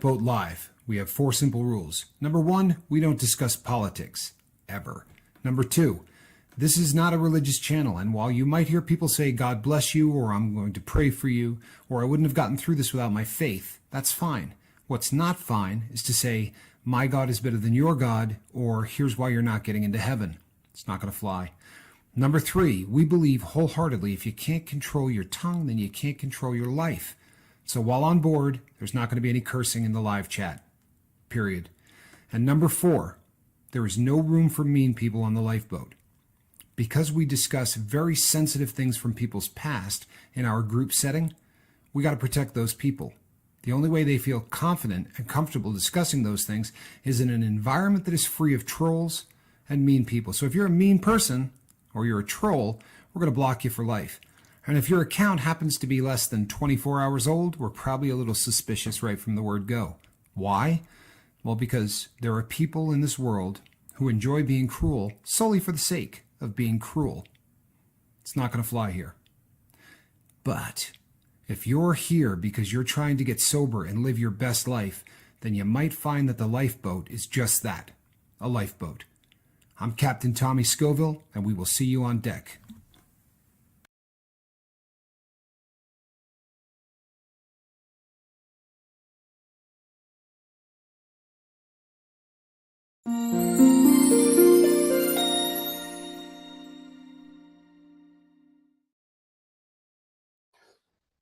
Lifeboat Live, we have 4 simple rules. Number 1, we don't discuss politics, ever. Number 2, this is not a religious channel, and while you might hear people say, God bless you, or I'm going to pray for you, or I wouldn't have gotten through this without my faith, that's fine. What's not fine is to say, my God is better than your God, or here's why you're not getting into heaven. It's not going to fly. Number 3, we believe wholeheartedly if you can't control your tongue, then you can't control your life. So while on board, there's not going to be any cursing in the live chat, period. And number 4, there is no room for mean people on the lifeboat. Because we discuss very sensitive things from people's past in our group setting, we got to protect those people. The only way they feel confident and comfortable discussing those things is in an environment that is free of trolls and mean people. So if you're a mean person or you're a troll, we're going to block you for life. And if your account happens to be less than 24 hours old, we're probably a little suspicious right from the word go. Why? Well, because there are people in this world who enjoy being cruel solely for the sake of being cruel. It's not going to fly here. But if you're here because you're trying to get sober and live your best life, then you might find that the lifeboat is just that, a lifeboat. I'm Captain Tommy Scoville, and we will see you on deck.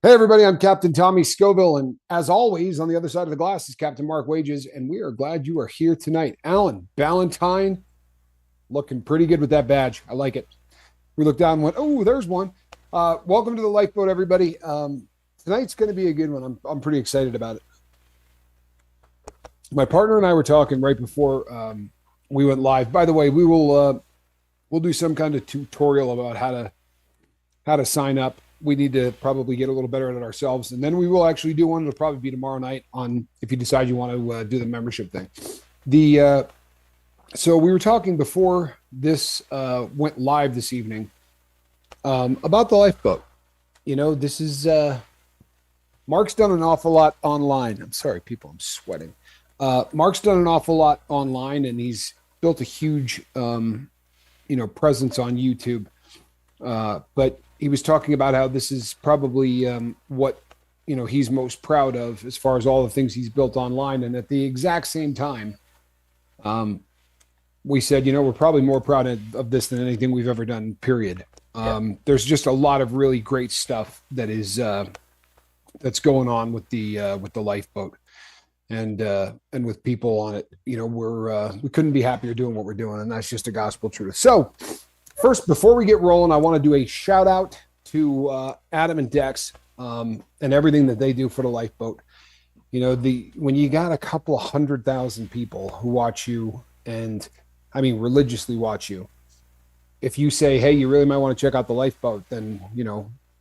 Hey, everybody, I'm Captain Tommy Scoville, and as always, on the other side of the glass is Captain Mark Wages, and we are glad you are here tonight. Alan Ballantyne, looking pretty good with that badge. I like it. We looked down and went, oh, there's one. Welcome to the lifeboat, everybody. Tonight's going to be a good one. I'm pretty excited about it. My partner and I were talking right before we went live. By the way, we'll do some kind of tutorial about how to sign up. We need to probably get a little better at it ourselves. And then we will actually do one. It'll probably be tomorrow night on if you decide you want to do the membership thing. So we were talking before this went live this evening about the lifeboat. You know, this is Mark's done an awful lot online. I'm sorry, people, I'm sweating. Mark's done an awful lot online, and he's built a huge, presence on YouTube. But he was talking about how this is probably what, he's most proud of as far as all the things he's built online. And at the exact same time, we said, we're probably more proud of this than anything we've ever done, period. There's just a lot of really great stuff that is that's going on with the lifeboat and with people on it. We couldn't be happier doing what we're doing, and that's just a gospel truth. So first, before we get rolling, I want to do a shout out to Adam and Dex and everything that they do for the lifeboat. When you got a couple of 100,000 people who watch you, and I mean religiously watch you, if you say, hey, you really might want to check out the lifeboat, then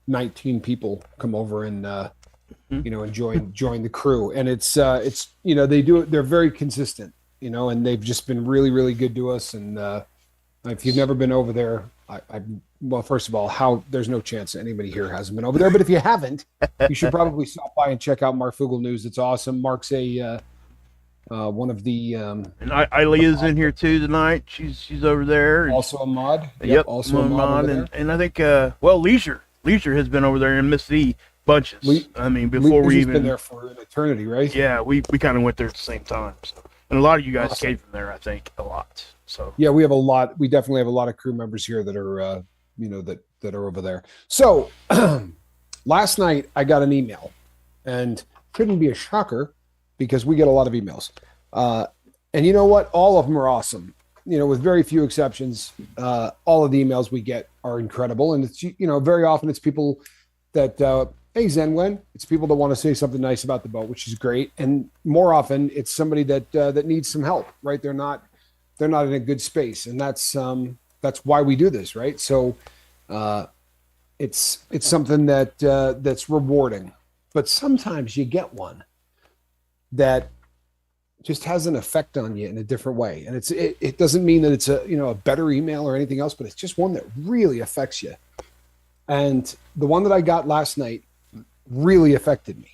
19 people come over and and join the crew. And it's they do it, they're very consistent, and they've just been really, really good to us. And if you've never been over there, well, first of all, there's no chance anybody here hasn't been over there. But if you haven't, you should probably stop by and check out Mark Fugel News. It's awesome. Mark's one of the and Ilea's in here too tonight. She's over there. Also a mod. Yep, also a mod. And I think Leisure has been over there and Miss V bunches. Before we even been there for an eternity, right? Yeah, we kind of went there at the same time. So. And a lot of you guys came from there, I think, a lot. So yeah, we definitely have a lot of crew members here that are that are over there. So last night I got an email, and couldn't be a shocker because we get a lot of emails. And you know what? All of them are awesome. With very few exceptions, all of the emails we get are incredible. And it's, very often it's people that, hey, Zenwen, it's people that want to say something nice about the boat, which is great. And more often it's somebody that needs some help, right? They're not in a good space. And that's why we do this, right? So it's something that's rewarding. But sometimes you get one that just has an effect on you in a different way. And it doesn't mean that it's a better email or anything else, but it's just one that really affects you. And the one that I got last night really affected me.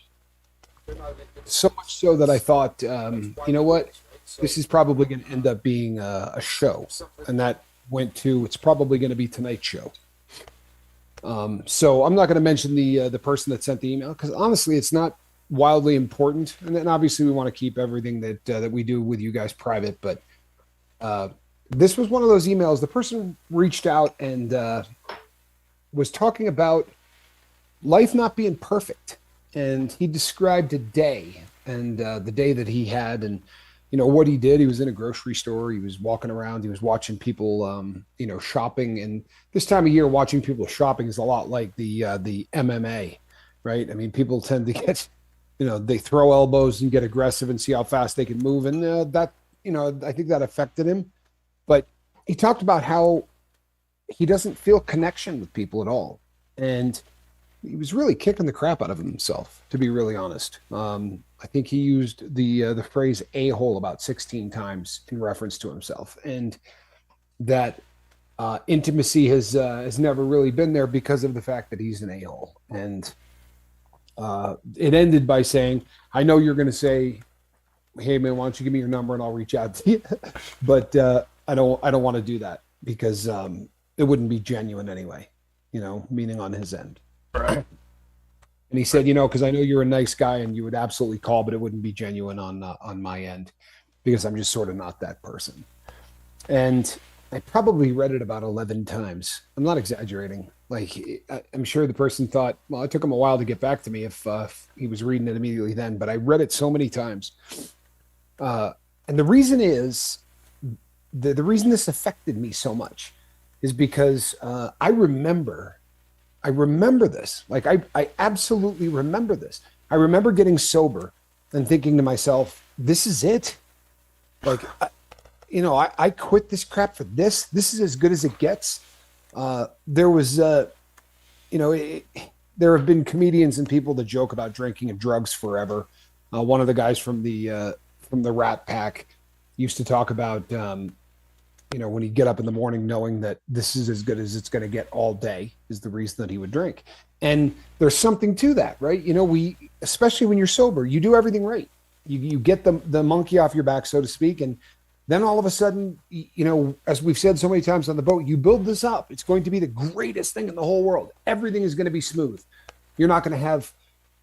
So much so that I thought, you know what, this is probably going to end up being a show, and that went to it's probably going to be tonight's show. So I'm not going to mention the person that sent the email because honestly, it's not wildly important, and then obviously we want to keep everything that we do with you guys private. But this was one of those emails. The person reached out and was talking about life not being perfect, and he described a day and the day that he had, and what he did. He was in a grocery store. He was walking around. He was watching people, shopping. And this time of year, watching people shopping is a lot like the MMA, right? I mean, people tend to get, they throw elbows and get aggressive and see how fast they can move, and that, I think that affected him. But he talked about how he doesn't feel connection with people at all, and he was really kicking the crap out of himself, to be really honest. I think he used the phrase "a-hole" about 16 times in reference to himself, and that intimacy has never really been there because of the fact that he's an a-hole. And it ended by saying, "I know you're going to say, hey man, why don't you give me your number and I'll reach out to you," but I don't want to do that because it wouldn't be genuine anyway, meaning on his end. Right. And he said, because I know you're a nice guy and you would absolutely call, but it wouldn't be genuine on my end because I'm just sort of not that person. And I probably read it about 11 times. I'm not exaggerating. Like, I'm sure the person thought, well, it took him a while to get back to me if he was reading it immediately then, but I read it so many times. And the reason is, the reason this affected me so much is because I remember this. Like, I absolutely remember this. I remember getting sober and thinking to myself, this is it. Like, I quit this crap for this. This is as good as it gets. There was, there have been comedians and people that joke about drinking and drugs forever. One of the guys from the Rat Pack used to talk about, when he'd get up in the morning knowing that this is as good as it's going to get all day is the reason that he would drink. And there's something to that, right? Especially when you're sober, you do everything right. You get the monkey off your back, so to speak. And then all of a sudden, as we've said so many times on the boat, you build this up. It's going to be the greatest thing in the whole world. Everything is going to be smooth. You're not going to have,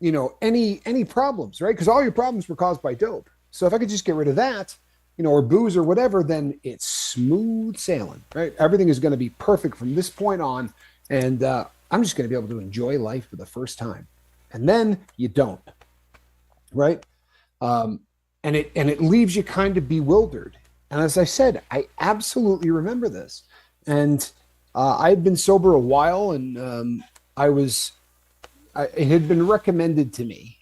any problems, right? Because all your problems were caused by dope. So if I could just get rid of that, or booze or whatever, then it's smooth sailing, right? Everything is going to be perfect from this point on. And I'm just going to be able to enjoy life for the first time. And then you don't, right? And it leaves you kind of bewildered. And as I said, I absolutely remember this. And I had been sober a while, and it had been recommended to me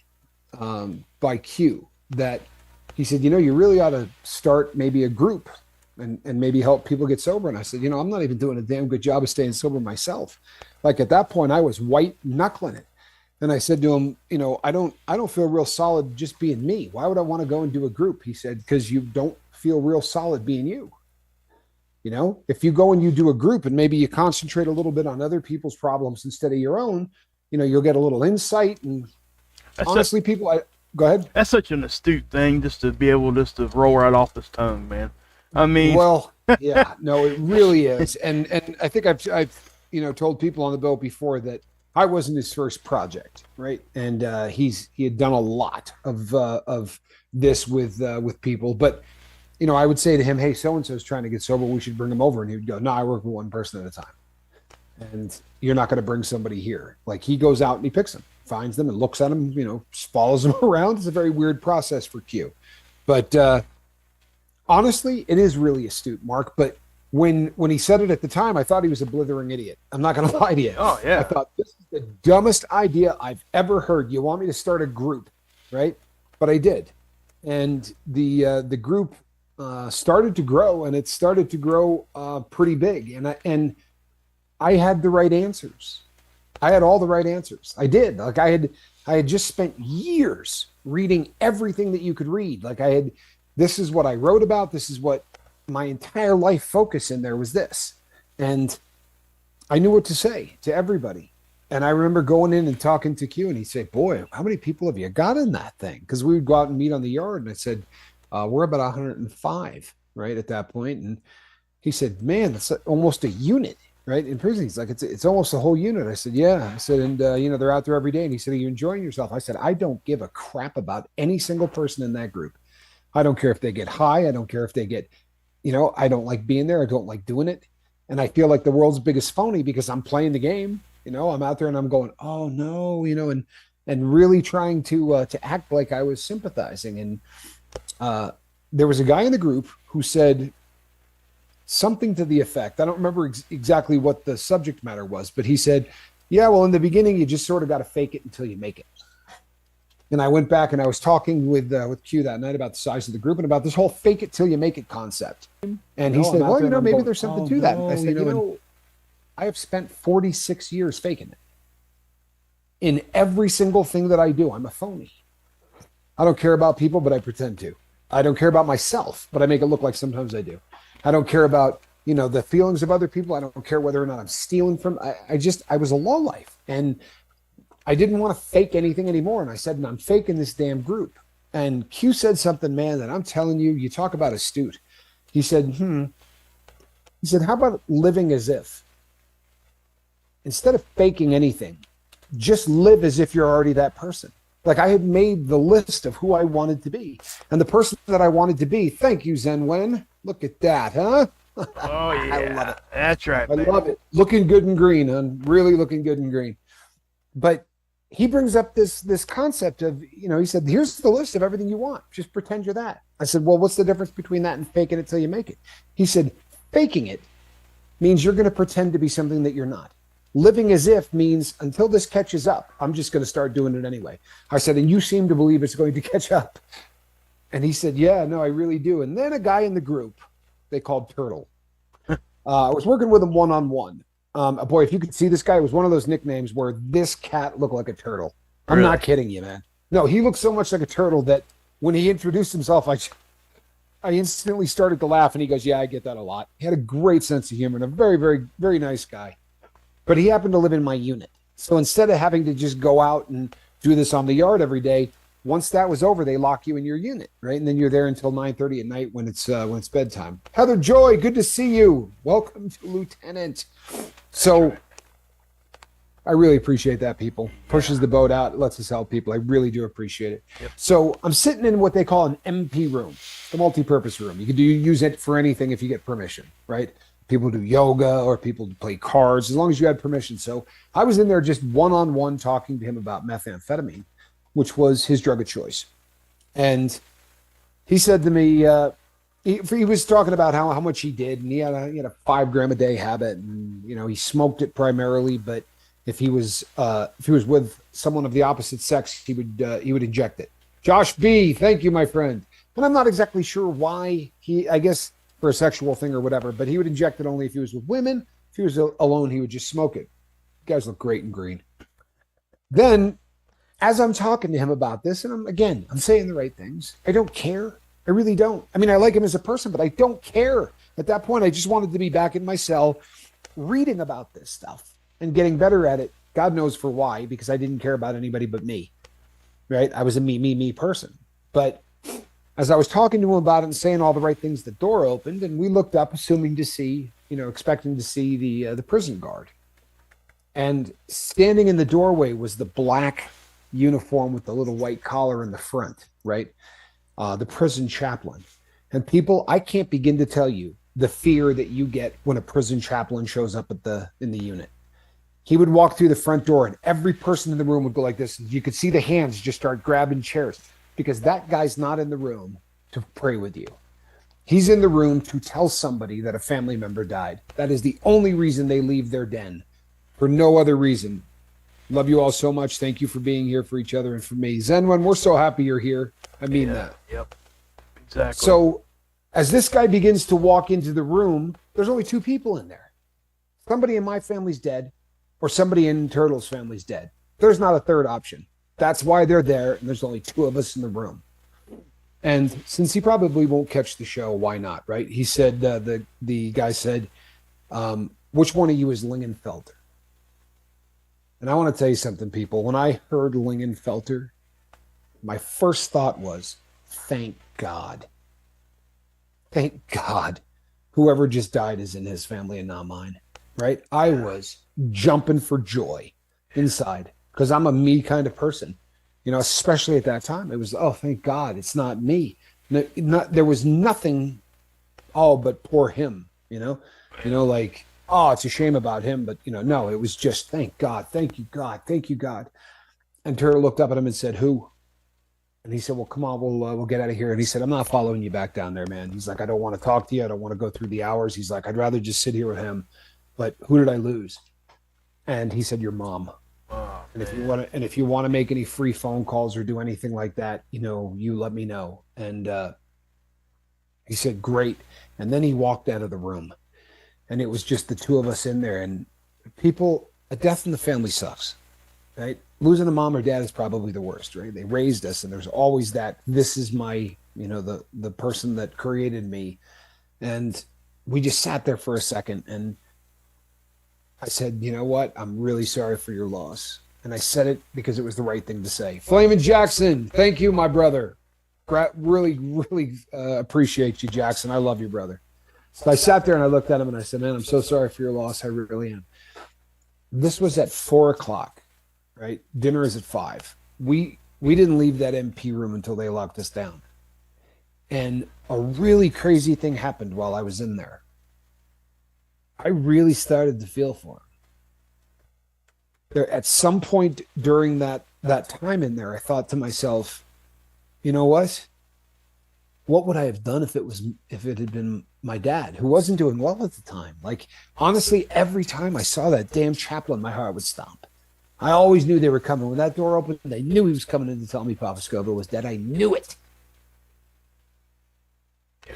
by Q that he said, you really ought to start maybe a group and maybe help people get sober. And I said, I'm not even doing a damn good job of staying sober myself. Like, at that point I was white knuckling it. And I said to him, I don't feel real solid just being me. Why would I want to go and do a group? He said, because you don't feel real solid being you. If you go and you do a group and maybe you concentrate a little bit on other people's problems instead of your own, you'll get a little insight. And honestly, go ahead. That's such an astute thing just to be able just to roll right off his tongue, man. I mean, well, yeah, no, it really is. And I think I've told people on the boat before that I wasn't his first project, right? And he had done a lot of this with people, but I would say to him, hey, so and so is trying to get sober, we should bring him over, and he would go, no, I work with one person at a time, and you're not going to bring somebody here. Like, he goes out and he picks them, finds them and looks at them, follows them around. It's a very weird process for Q, but honestly, it is really astute, Mark. But when he said it at the time, I thought he was a blithering idiot. I'm not going to lie to you. Oh yeah. I thought, this is the dumbest idea I've ever heard. You want me to start a group, right? But I did, and the group started to grow, and it started to grow pretty big. And I had the right answers. I had all the right answers. I did. Like, I had just spent years reading everything that you could read. Like, this is what I wrote about. This is what my entire life focus in there was this. And I knew what to say to everybody. And I remember going in and talking to Q, and he'd say, "Boy, how many people have you got in that thing?" Because we would go out and meet on the yard, and I said, "We're about 105 right at that point." And he said, "Man, that's almost a unit, right? In prison." He's like, "It's almost a whole unit." I said, "Yeah." I said, "And they're out there every day." And he said, "Are you enjoying yourself?" I said, "I don't give a crap about any single person in that group. I don't care if they get high. I don't care if they get, I don't like being there. I don't like doing it. And I feel like the world's biggest phony because I'm playing the game. I'm out there and I'm going, oh no, and really trying to act like I was sympathizing." And there was a guy in the group who said something to the effect, I don't remember exactly what the subject matter was, but he said, "Yeah, well, in the beginning, you just sort of got to fake it until you make it." And I went back and I was talking with Q that night about the size of the group and about this whole fake it till you make it concept. And he said, "Well, maybe there's something to that." I said, I have spent 46 years faking it. In every single thing that I do, I'm a phony. I don't care about people, but I pretend to. I don't care about myself, but I make it look like sometimes I do. I don't care about, the feelings of other people. I don't care whether or not I'm stealing from, I was a lowlife. And I didn't want to fake anything anymore. And I said, "And I'm faking this damn group." And Q said something, man, that I'm telling you, you talk about astute. He said, he said, "How about living as if? Instead of faking anything, just live as if you're already that person." Like I had made the list of who I wanted to be. And the person that I wanted to be, thank you, Zen Wen. Look at that, huh? Oh, yeah. I love it. That's right, I man. love it. Looking good and green, huh? Really looking good and green. But he brings up this concept of, he said, "Here's the list of everything you want. Just pretend you're that." I said, "Well, what's the difference between that and faking it till you make it?" He said, "Faking it means you're going to pretend to be something that you're not. Living as if means until this catches up, I'm just going to start doing it anyway." I said, "And you seem to believe it's going to catch up." And he said, "Yeah, no, I really do." And then a guy in the group they called Turtle. I was working with him one-on-one. Boy, if you could see this guy, it was one of those nicknames where this cat looked like a turtle. I'm Really? not kidding you, man. No, he looked so much like a turtle that when he introduced himself, I instantly started to laugh, and he goes, "Yeah, I get that a lot." He had a great sense of humor and a very, very, very nice guy. But he happened to live in my unit. So instead of having to just go out and do this on the yard every day, once that was over, they lock you in your unit, right? And then you're there until 9:30 at night when it's bedtime. Heather Joy, good to see you. Welcome to Lieutenant. So I really appreciate that, people. Pushes the boat out, lets us help people. I really do appreciate it. Yep. So I'm sitting in what they call an MP room, the multi-purpose room. You can use it for anything if you get permission, right? People do yoga or people play cards, as long as you had permission. So I was in there just one-on-one talking to him about methamphetamine, which was his drug of choice. And he said to me, he was talking about how much he did, and he had a 5 gram a day habit, and he smoked it primarily, but if he was with someone of the opposite sex, he would inject it. Josh B, thank you, my friend. And I'm not exactly sure why I guess for a sexual thing or whatever, but he would inject it only if he was with women. If he was alone, he would just smoke it. You guys look great and green. Then, as I'm talking to him about this, and I'm saying the right things. I don't care. I really don't. I mean, I like him as a person, but I don't care. At that point, I just wanted to be back in my cell reading about this stuff and getting better at it. God knows for why, because I didn't care about anybody but me, right? I was a me person. But as I was talking to him about it and saying all the right things, the door opened and we looked up, expecting to see the prison guard. And standing in the doorway was the black uniform with the little white collar in the front, right? The prison chaplain. And people, I can't begin to tell you the fear that you get when a prison chaplain shows up in the unit. He would walk through the front door and every person in the room would go like this. You could see the hands just start grabbing chairs because that guy's not in the room to pray with you. He's in the room to tell somebody that a family member died. That is the only reason they leave their den, for no other reason. Love you all so much. Thank you for being here for each other and for me. Zenwan, we're so happy you're here. I mean that. Yep. Exactly. So as this guy begins to walk into the room, there's only 2 people in there. Somebody in my family's dead or somebody in Turtle's family's dead. There's not a third option. That's why they're there, and there's only 2 of us in the room. And since he probably won't catch the show, why not, right? He said, the guy said, which one of you is Lingenfelter? And I want to tell you something, people. When I heard Lingenfelter, my first thought was, thank God. Thank God. Whoever just died is in his family and not mine, right? I was jumping for joy inside because I'm a me kind of person, especially at that time. It was, oh, thank God, it's not me. There was nothing, oh, but poor him, like, oh, it's a shame about him. But, no, it was just, thank God, thank you, God, thank you, God. And Turner looked up at him and said, who? And he said, well, come on, we'll get out of here. And he said, I'm not following you back down there, man. He's like, I don't want to talk to you. I don't want to go through the hours. He's like, I'd rather just sit here with him. But who did I lose? And he said, your mom. And if you want to make any free phone calls or do anything like that, you let me know. And he said, great. And then he walked out of the room. And it was just the two of us in there. And people, a death in the family sucks, right? Losing a mom or dad is probably the worst, right? They raised us, and there's always that, this is my, the person that created me. And we just sat there for a second, and I said, you know what? I'm really sorry for your loss. And I said it because it was the right thing to say. Flamin' Jackson, thank you, my brother. Really, really appreciate you, Jackson. I love you, brother. So I sat there and I looked at him and I said, man, I'm so sorry for your loss. I really am. This was at 4:00. Right? Dinner is at 5. We didn't leave that MP room until they locked us down. And a really crazy thing happened while I was in there. I really started to feel for him. There, at some point during that time in there, I thought to myself, you know what? What would I have done if it had been my dad, who wasn't doing well at the time? Like, honestly, every time I saw that damn chaplain, my heart would stop. I always knew they were coming. When that door opened, I knew he was coming in to tell me Papa Scoville was dead. I knew it.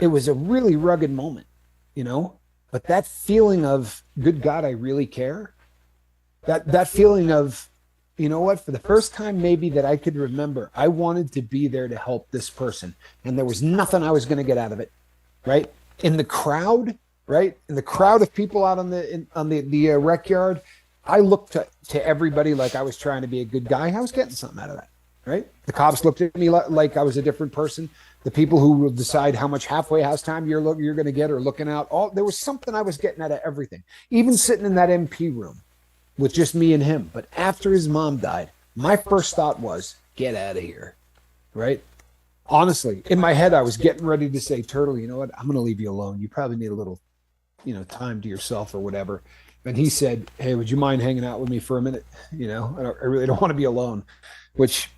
It was a really rugged moment, But that feeling of, good God, I really care. That feeling of, you know what? For the first time maybe that I could remember, I wanted to be there to help this person. And there was nothing I was going to get out of it, right? In the crowd, right? In the crowd of people out on the rec yard, I looked to everybody like I was trying to be a good guy. I was getting something out of that, right? The cops looked at me like I was a different person. The people who will decide how much halfway house time you're going to get or looking out, there was something I was getting out of everything. Even sitting in that MP room with just me and him. But after his mom died, my first thought was, get out of here, right? Honestly, in my head, I was getting ready to say, Turtle, you know what? I'm going to leave you alone. You probably need a little, time to yourself or whatever. And he said, hey, would you mind hanging out with me for a minute? I really don't want to be alone, which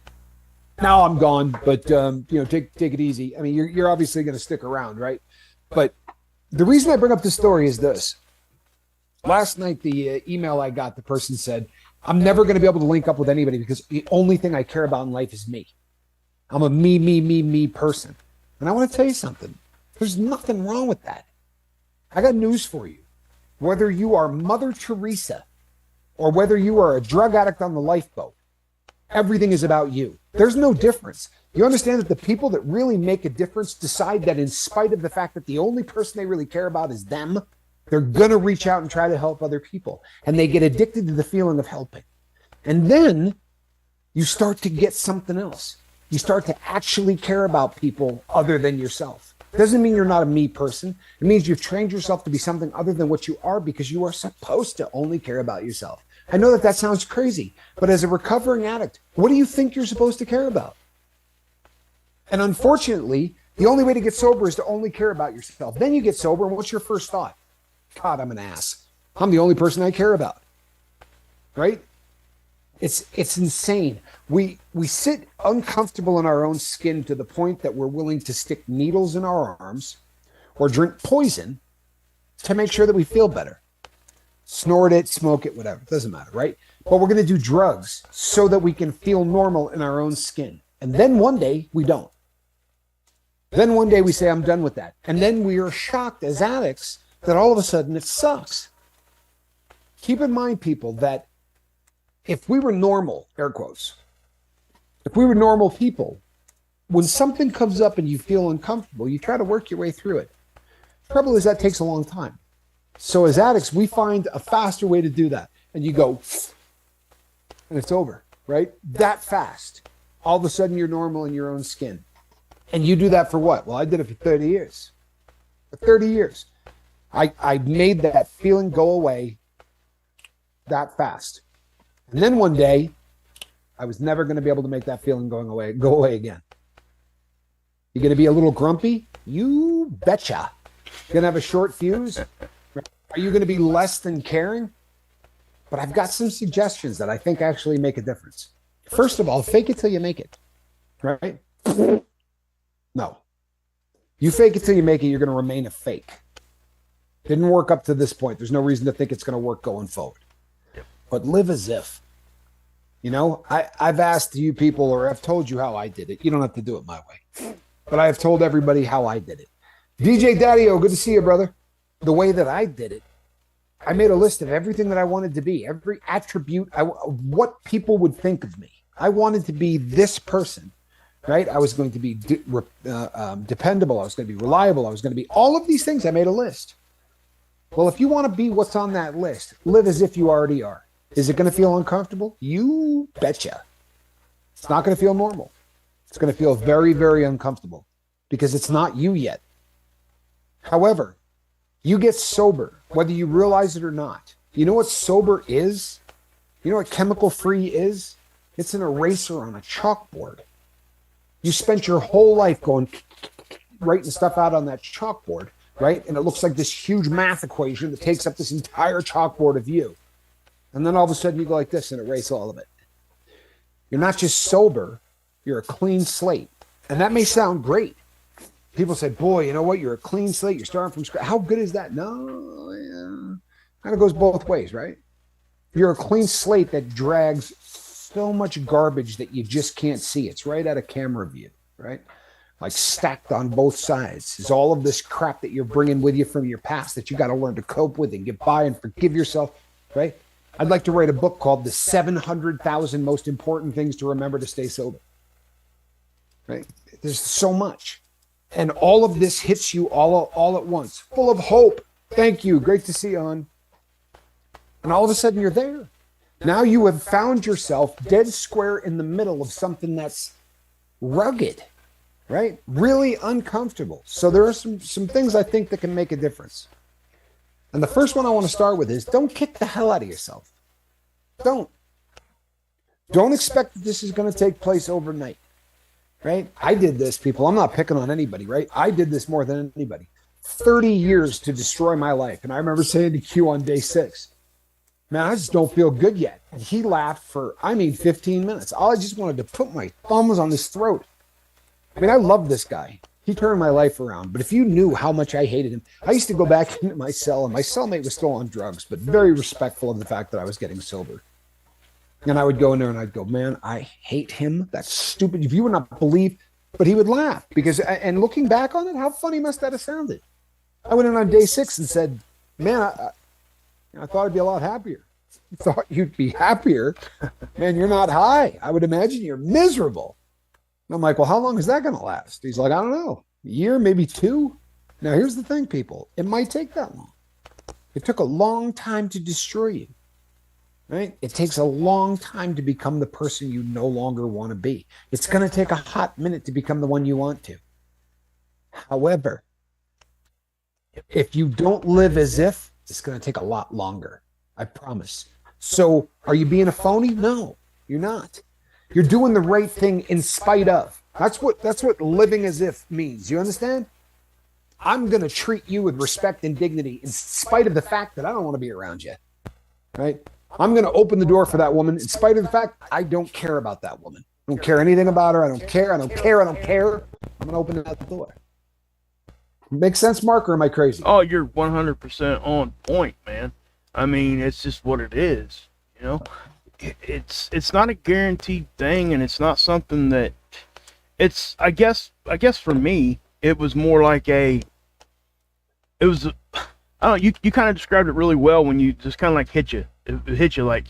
now I'm gone, but, take it easy. I mean, you're obviously going to stick around, right? But the reason I bring up this story is this. Last night, the email I got, the person said, I'm never going to be able to link up with anybody because the only thing I care about in life is me. I'm a me person. And I want to tell you something. There's nothing wrong with that. I got news for you. Whether you are Mother Teresa or whether you are a drug addict on the lifeboat, everything is about you. There's no difference. You understand that the people that really make a difference decide that in spite of the fact that the only person they really care about is them, they're going to reach out and try to help other people. And they get addicted to the feeling of helping. And then you start to get something else. You start to actually care about people other than yourself. Doesn't mean you're not a me person. It means you've trained yourself to be something other than what you are because you are supposed to only care about yourself. I know that sounds crazy, but as a recovering addict, what do you think you're supposed to care about? And unfortunately, the only way to get sober is to only care about yourself. Then you get sober, and what's your first thought? God, I'm an ass. I'm the only person I care about. Right? It's insane. We sit uncomfortable in our own skin to the point that we're willing to stick needles in our arms or drink poison to make sure that we feel better. Snort it, smoke it, whatever. It doesn't matter, right? But we're going to do drugs so that we can feel normal in our own skin. And then one day we don't. Then one day we say, I'm done with that. And then we are shocked as addicts that all of a sudden it sucks. Keep in mind, people, that if we were normal, air quotes, if we were normal people, when something comes up and you feel uncomfortable, you try to work your way through it. The trouble is that takes a long time. So as addicts, we find a faster way to do that. And you go, and it's over, right? That fast. All of a sudden you're normal in your own skin. And you do that for what? Well, I did it for 30 years. For 30 years. I made that feeling go away that fast. And then one day, I was never going to be able to make that feeling go away again. You're going to be a little grumpy? You betcha. You're going to have a short fuse? Are you going to be less than caring? But I've got some suggestions that I think actually make a difference. First of all, fake it till you make it. Right? No. You fake it till you make it, you're going to remain a fake. Didn't work up to this point. There's no reason to think it's going to work going forward. But live as if. You know, I've asked you people, or I've told you how I did it. You don't have to do it my way. But I have told everybody how I did it. DJ Daddy-O, good to see you, brother. The way that I did it, I made a list of everything that I wanted to be, every attribute, what people would think of me. I wanted to be this person, right? I was going to be dependable. I was going to be reliable. I was going to be all of these things. I made a list. Well, if you want to be what's on that list, live as if you already are. Is it going to feel uncomfortable? You betcha. It's not going to feel normal. It's going to feel very, very uncomfortable because it's not you yet. However, you get sober, whether you realize it or not. You know what sober is? You know what chemical free is? It's an eraser on a chalkboard. You spent your whole life going, writing stuff out on that chalkboard, right? And it looks like this huge math equation that takes up this entire chalkboard of you. And then all of a sudden you go like this and erase all of it. You're not just sober, you're a clean slate. And that may sound great. People say, boy, you know what? You're a clean slate. You're starting from scratch. How good is that? No, yeah. Kind of goes both ways, right? You're a clean slate that drags so much garbage that you just can't see. It's right out of camera view, right? Like stacked on both sides is all of this crap that you're bringing with you from your past that you got to learn to cope with and get by and forgive yourself, right? I'd like to write a book called The 700,000 Most Important Things to Remember to Stay Sober, right? There's so much. And all of this hits you all at once, full of hope. Thank you. Great to see you, hon. And all of a sudden you're there. Now you have found yourself dead square in the middle of something that's rugged, right? Really uncomfortable. So there are some things I think that can make a difference. And the first one I want to start with is don't kick the hell out of yourself. Don't expect that this is going to take place overnight. Right? I did this, people. I'm not picking on anybody, right? I did this more than anybody. 30 years to destroy my life. And I remember saying to Q on day 6, man, I just don't feel good yet. And he laughed for, 15 minutes. I just wanted to put my thumbs on his throat. I mean, I love this guy. He turned my life around. But if you knew how much I hated him, I used to go back into my cell, and my cellmate was still on drugs, but very respectful of the fact that I was getting sober. And I would go in there and I'd go, man, I hate him. That's stupid. If you would not believe, but he would laugh because, and looking back on it, how funny must that have sounded? I went in on day 6 and said, man, I thought I'd be a lot happier. You thought you'd be happier? Man, you're not high. I would imagine you're miserable. And I'm like, well, how long is that going to last? He's like, I don't know. A year, maybe 2. Now, here's the thing, people. It might take that long. It took a long time to destroy you. Right? It takes a long time to become the person you no longer want to be. It's going to take a hot minute to become the one you want to. However, if you don't live as if, it's going to take a lot longer. I promise. So are you being a phony? No, you're not. You're doing the right thing in spite of. That's what living as if means. You understand? I'm going to treat you with respect and dignity in spite of the fact that I don't want to be around you. Right? I'm going to open the door for that woman in spite of the fact I don't care about that woman. I don't care anything about her. I don't care. I'm going to open that door. Make sense, Mark, or am I crazy? Oh, you're 100% on point, man. I mean, it's just what it is, you know? It's not a guaranteed thing, and it's not something that it's, I guess for me, it was more like I don't know, you kind of described it really well when you just kind of like it hit you like,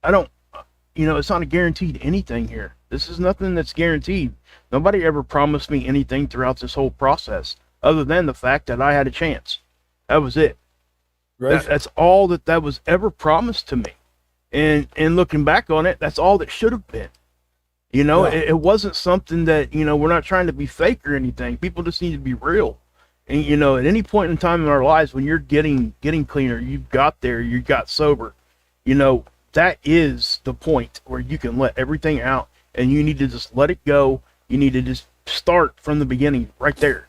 it's not a guaranteed anything here. This is nothing that's guaranteed. Nobody ever promised me anything throughout this whole process other than the fact that I had a chance. That was it. Right. That's all that was ever promised to me. And looking back on it, that's all that should have been. You know, Yeah. it wasn't something that, you know, we're not trying to be fake or anything. People just need to be real. And, you know, at any point in time in our lives, when you're getting cleaner, you got sober, you know, that is the point where you can let everything out, and you need to just let it go. You need to just start from the beginning right there.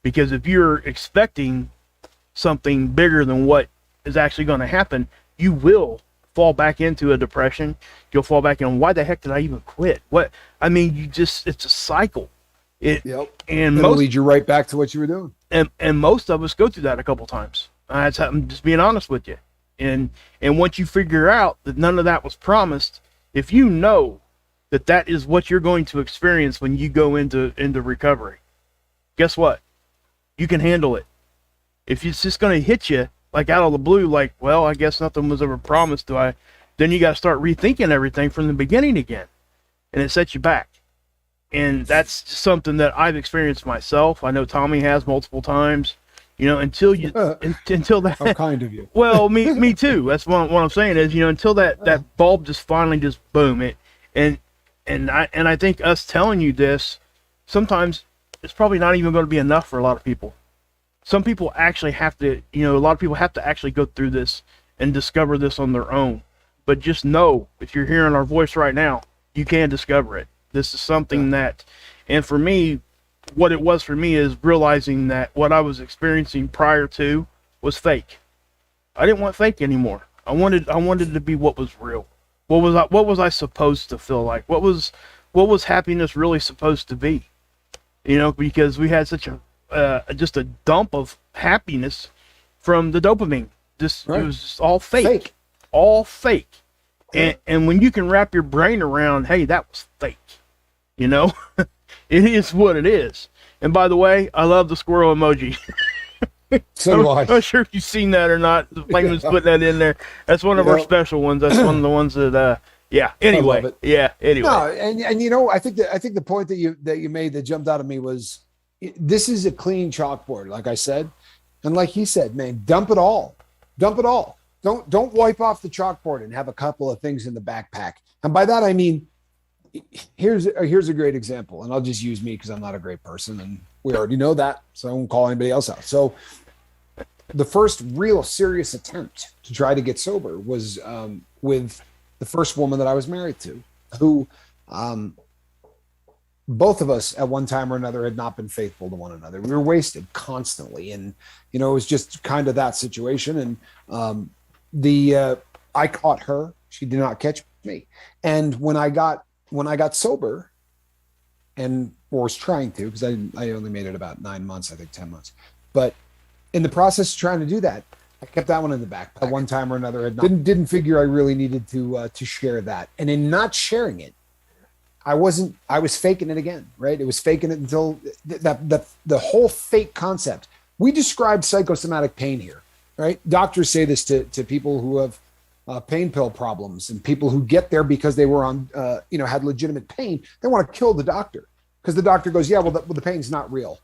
Because if you're expecting something bigger than what is actually going to happen, you will fall back into a depression. You'll fall back in, why the heck did I even quit? What, I mean, it's a cycle. Yep. And It'll lead you right back to what you were doing. and most of us go through that a couple times. I'm just being honest with you. And once you figure out that none of that was promised, if you know that that is what you're going to experience when you go into recovery, guess what? You can handle it. If it's just going to hit you like out of the blue, like, well, I guess nothing was ever promised, then you got to start rethinking everything from the beginning again, and it sets you back. And that's just something that I've experienced myself. I know Tommy has multiple times. You know, until that. How kind of you. Well, me too. That's what I'm saying is, you know, until that bulb just finally just boom it, and I think us telling you this, sometimes it's probably not even going to be enough for a lot of people. Some people actually have to, you know, a lot of people have to actually go through this and discover this on their own. But just know, if you're hearing our voice right now, you can discover it. This is something that, and for me, what it was for me is realizing that what I was experiencing prior to was fake. I didn't want fake anymore. I wanted to be what was real. What was I supposed to feel like? What was happiness really supposed to be? You know, because we had such just a dump of happiness from the dopamine. It was just all fake. All fake. And when you can wrap your brain around, hey, that was fake. You know, it is what it is. And by the way, I love the squirrel emoji. So do I. I'm not sure if you've seen that or not. The Flameman's putting that in there. That's one of our special ones. That's one of the ones that, yeah. Anyway, I love it. yeah. Anyway, No, and you know, I think the point that you made that jumped out at me was, this is a clean chalkboard, like I said, and like he said, man, dump it all. Don't wipe off the chalkboard and have a couple of things in the backpack. And by that I mean, here's a great example, and I'll just use me because I'm not a great person, and we already know that, so I won't call anybody else out. So the first real serious attempt to try to get sober was with the first woman that I was married to, who both of us at one time or another had not been faithful to one another. We were wasted constantly, and you know, it was just kind of that situation. And I caught her; she did not catch me. And when I got sober, and or was trying to, because I only made it about 9 months, I think 10 months, but in the process of trying to do that, I kept that one in the backpack. At one time or another, didn't figure I really needed to share that. And in not sharing it, I was faking it again, right? It was faking it until the whole fake concept. We described psychosomatic pain here, right? Doctors say this to people who have pain pill problems, and people who get there because they were on, had legitimate pain. They want to kill the doctor because the doctor goes, yeah, well, the pain's not real.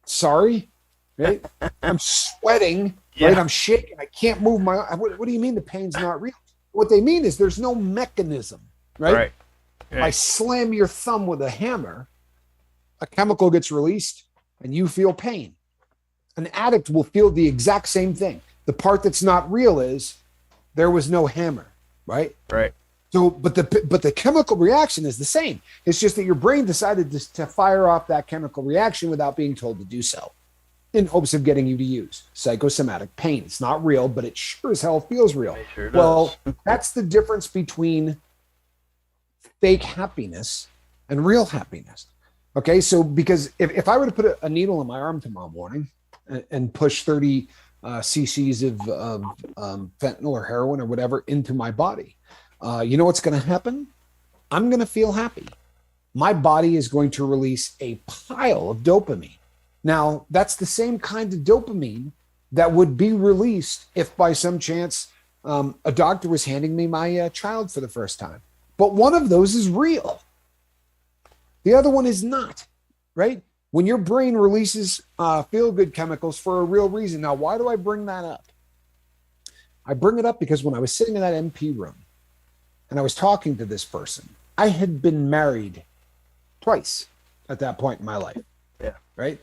Sorry, right? I'm sweating, right? I'm shaking. I can't move my. What do you mean the pain's not real? What they mean is there's no mechanism, right? If I slam your thumb with a hammer, a chemical gets released and you feel pain. An addict will feel the exact same thing. The part that's not real is there was no hammer, right? Right. So, but the chemical reaction is the same. It's just that your brain decided to fire off that chemical reaction without being told to do so, in hopes of getting you to use psychosomatic pain. It's not real, but it sure as hell feels real. It sure does. Well, that's the difference between fake happiness and real happiness. Okay, so because if I were to put a needle in my arm tomorrow morning and push 30 cc's of fentanyl or heroin or whatever into my body, you know what's going to happen? I'm going to feel happy. My body is going to release a pile of dopamine. Now, that's the same kind of dopamine that would be released if by some chance a doctor was handing me my child for the first time. But one of those is real. The other one is not, right? When your brain releases feel-good chemicals for a real reason. Now, why do I bring that up? I bring it up because when I was sitting in that MP room and I was talking to this person. I had been married twice at that point in my life. Yeah. Right.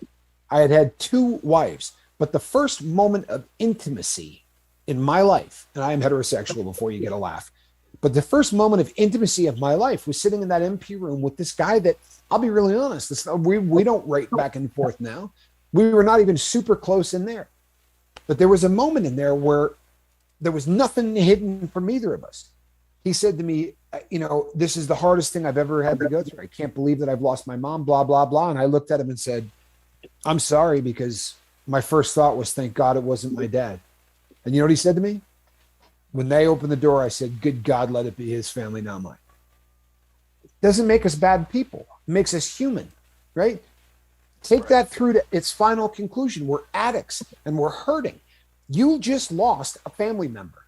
I had had 2 wives, but the first moment of intimacy in my life, and I am heterosexual before you get a laugh, but the first moment of intimacy of my life was sitting in that MP room with this guy that, I'll be really honest, we don't write back and forth now. We were not even super close in there. But there was a moment in there where there was nothing hidden from either of us. He said to me, this is the hardest thing I've ever had to go through. I can't believe that I've lost my mom, blah, blah, blah. And I looked at him and said, I'm sorry, because my first thought was, thank God it wasn't my dad. And you know what he said to me? When they opened the door, I said, good God, let it be his family, not mine. It doesn't make us bad people. It makes us human, right? Take that through to its final conclusion. We're addicts and we're hurting. You just lost a family member.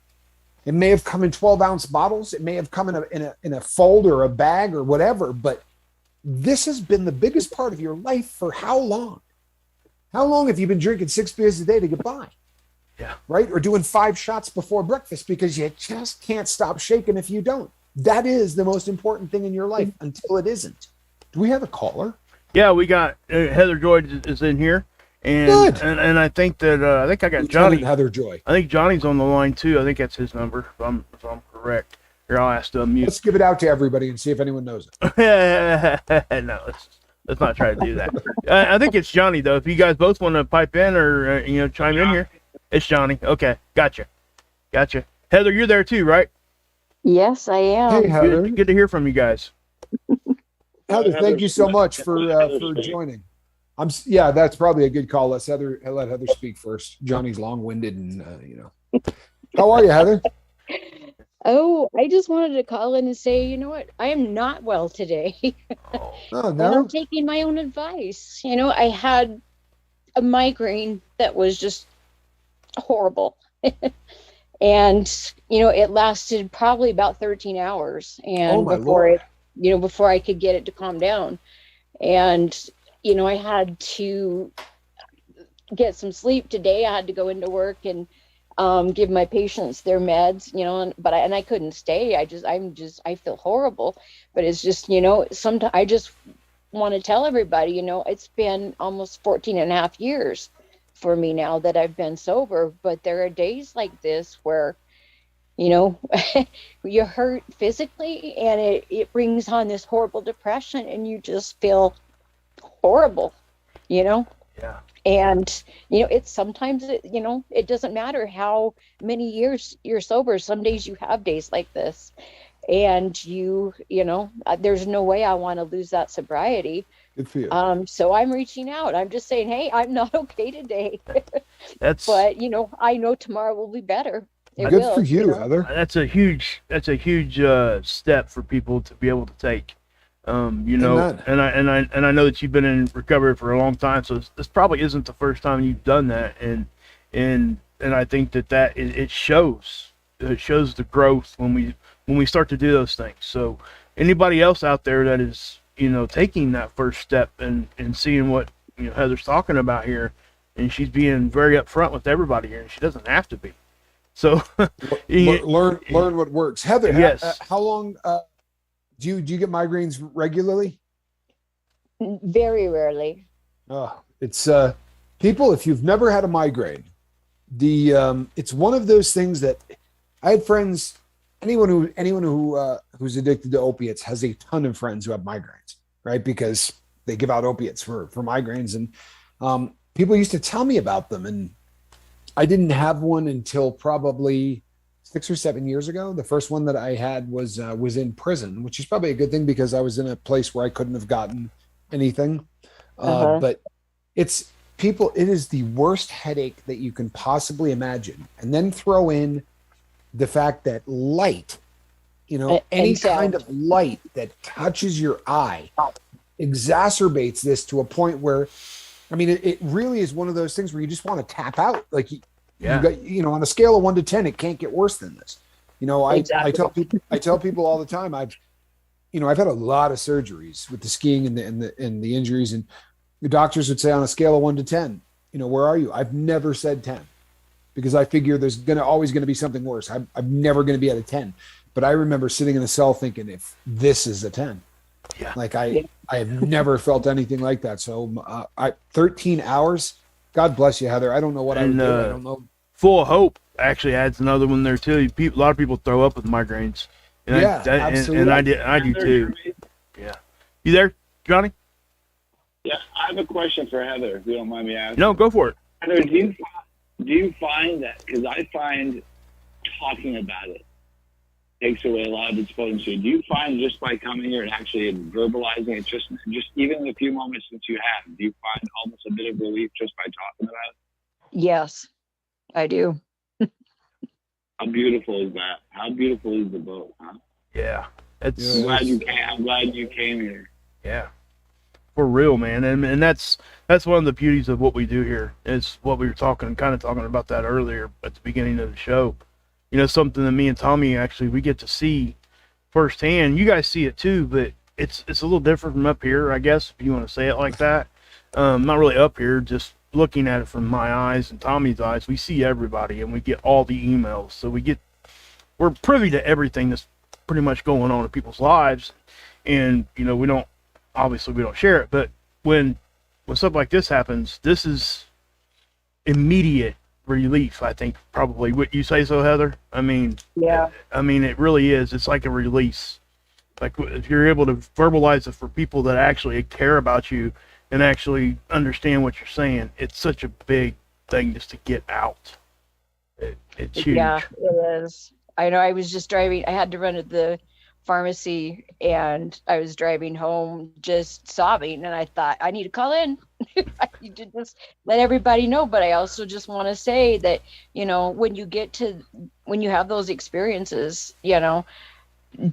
It may have come in 12-ounce bottles. It may have come in a fold or a bag or whatever, but this has been the biggest part of your life for how long? How long have you been drinking 6 beers a day to get by? Yeah. Right? Or doing 5 shots before breakfast because you just can't stop shaking if you don't. That is the most important thing in your life until it isn't. Do we have a caller? Yeah, we got Heather Joy is in here. And, Good. and I think that I got Lieutenant Johnny. Heather Joy. I think Johnny's on the line too. I think that's his number, if I'm correct. Here, I'll ask to unmute. Let's give it out to everybody and see if anyone knows it. No, let's not try to do that. I think it's Johnny though. If you guys both want to pipe in or chime in here, it's Johnny. Okay, gotcha. Heather, you're there too, right? Yes, I am. Hey, Heather. Good to hear from you guys. Heather, thank you so much for joining. Yeah, that's probably a good call. Let Heather speak first. Johnny's long-winded, and How are you, Heather? Oh, I just wanted to call in and say, you know what? I am not well today. Oh, And no. I'm taking my own advice. I had a migraine that was just horrible. And, it lasted probably about 13 hours. And before I could get it to calm down. And, I had to get some sleep today. I had to go into work and give my patients their meds, but I couldn't stay. I feel horrible, but it's just, sometimes I just want to tell everybody, it's been almost 14 and a half years for me now that I've been sober, but there are days like this where, you hurt physically and it brings on this horrible depression and you just feel horrible, Yeah. And, it's sometimes, it doesn't matter how many years you're sober. Some days you have days like this and there's no way I want to lose that sobriety. Good for you. So I'm reaching out. I'm just saying, hey, I'm not okay today. But I know tomorrow will be better. It Good will, for you, Heather. that's a huge step for people to be able to take. Amen. And I know that you've been in recovery for a long time, so this probably isn't the first time you've done that, and I think that it shows. It shows the growth when we start to do those things. So anybody else out there that is taking that first step and seeing what Heather's talking about here, and she's being very upfront with everybody here, and she doesn't have to be. So learn what works. Heather, Yes. how long do you get migraines regularly? Very rarely. It's people, if you've never had a migraine, it's one of those things that I had friends, anyone who's addicted to opiates has a ton of friends who have migraines, right? Because they give out opiates for migraines, and people used to tell me about them, and I didn't have one until probably 6 or 7 years ago. The first one that I had was in prison, which is probably a good thing because I was in a place where I couldn't have gotten anything. But it is the worst headache that you can possibly imagine. And then throw in the fact that light, any kind of light that touches your eye exacerbates this to a point where, it really is one of those things where you just want to tap out. Like, Yeah. you got, on a scale of 1 to 10, it can't get worse than this. Exactly. I tell people all the time, I've had a lot of surgeries with the skiing and the injuries, and the doctors would say on a scale of 1 to 10, where are you? I've never said 10 because I figure there's always going to be something worse. I'm never going to be at a 10. but I remember sitting in a cell thinking, if this is a 10, Yeah. like I have never felt anything like that. So 13 hours, God bless you, Heather. I don't know what I would And, do. I don't know. Full of Hope actually adds another one there too. A lot of people throw up with migraines. And Yeah, and I do too. Yeah. You there, Johnny? Yeah, I have a question for Heather, if you don't mind me asking. No, go for it. Heather, do you find that, because I find talking about it takes away a lot of its potency. Do you find just by coming here and actually verbalizing it, just even the few moments that you have, do you find almost a bit of relief just by talking about it? Yes, I do. How beautiful is that? How beautiful is the boat, huh? Yeah. It's I'm glad you came. I'm glad you came here. yeah. For real, man. And that's one of the beauties of what we do here. Is what we were talking about that earlier at the beginning of the show. You know, something that me and Tommy actually we get to see firsthand. You guys see it too, but it's a little different from up here, I guess, if you want to say it like that. Not really up here, just looking at it from my eyes and Tommy's eyes. We see everybody and we get all the emails. So we're privy to everything that's pretty much going on in people's lives. And, you know, we don't share it, but when stuff like this happens, this is immediate relief. I think probably. Would you say so, Heather? I mean, Yeah. It really is. It's like a release. Like if you're able to verbalize it for people that actually care about you and actually understand what you're saying, it's such a big thing just to get out. It's huge. Yeah, it is. I know I was just driving. I had to run to the pharmacy and I was driving home just sobbing. And I thought, I need to call in. I need to just let everybody know. But I also just want to say that, you know, when you have those experiences, you know,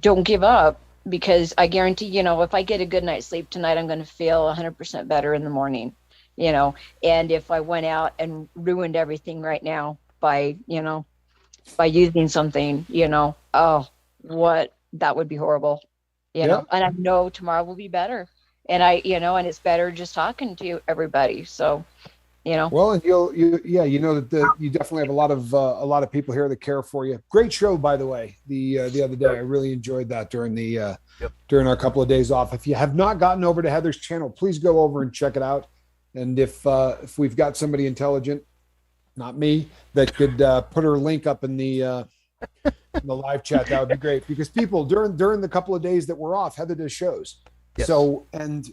don't give up, because I guarantee, you know, if I get a good night's sleep tonight, I'm going to feel 100% better in the morning, you know. And if I went out and ruined everything right now by using something, you know, that would be horrible, you know. And I know tomorrow will be better, and and it's better just talking to everybody. So, you know. Well, and you know that you definitely have a lot of people here that care for you. Great show, by the way. The other day, I really enjoyed that during during our couple of days off. If you have not gotten over to Heather's channel, please go over and check it out. And if we've got somebody intelligent, not me, that could put her link up in the live chat, that would be great, because people during the couple of days that we're off, Heather does shows. Yes. So and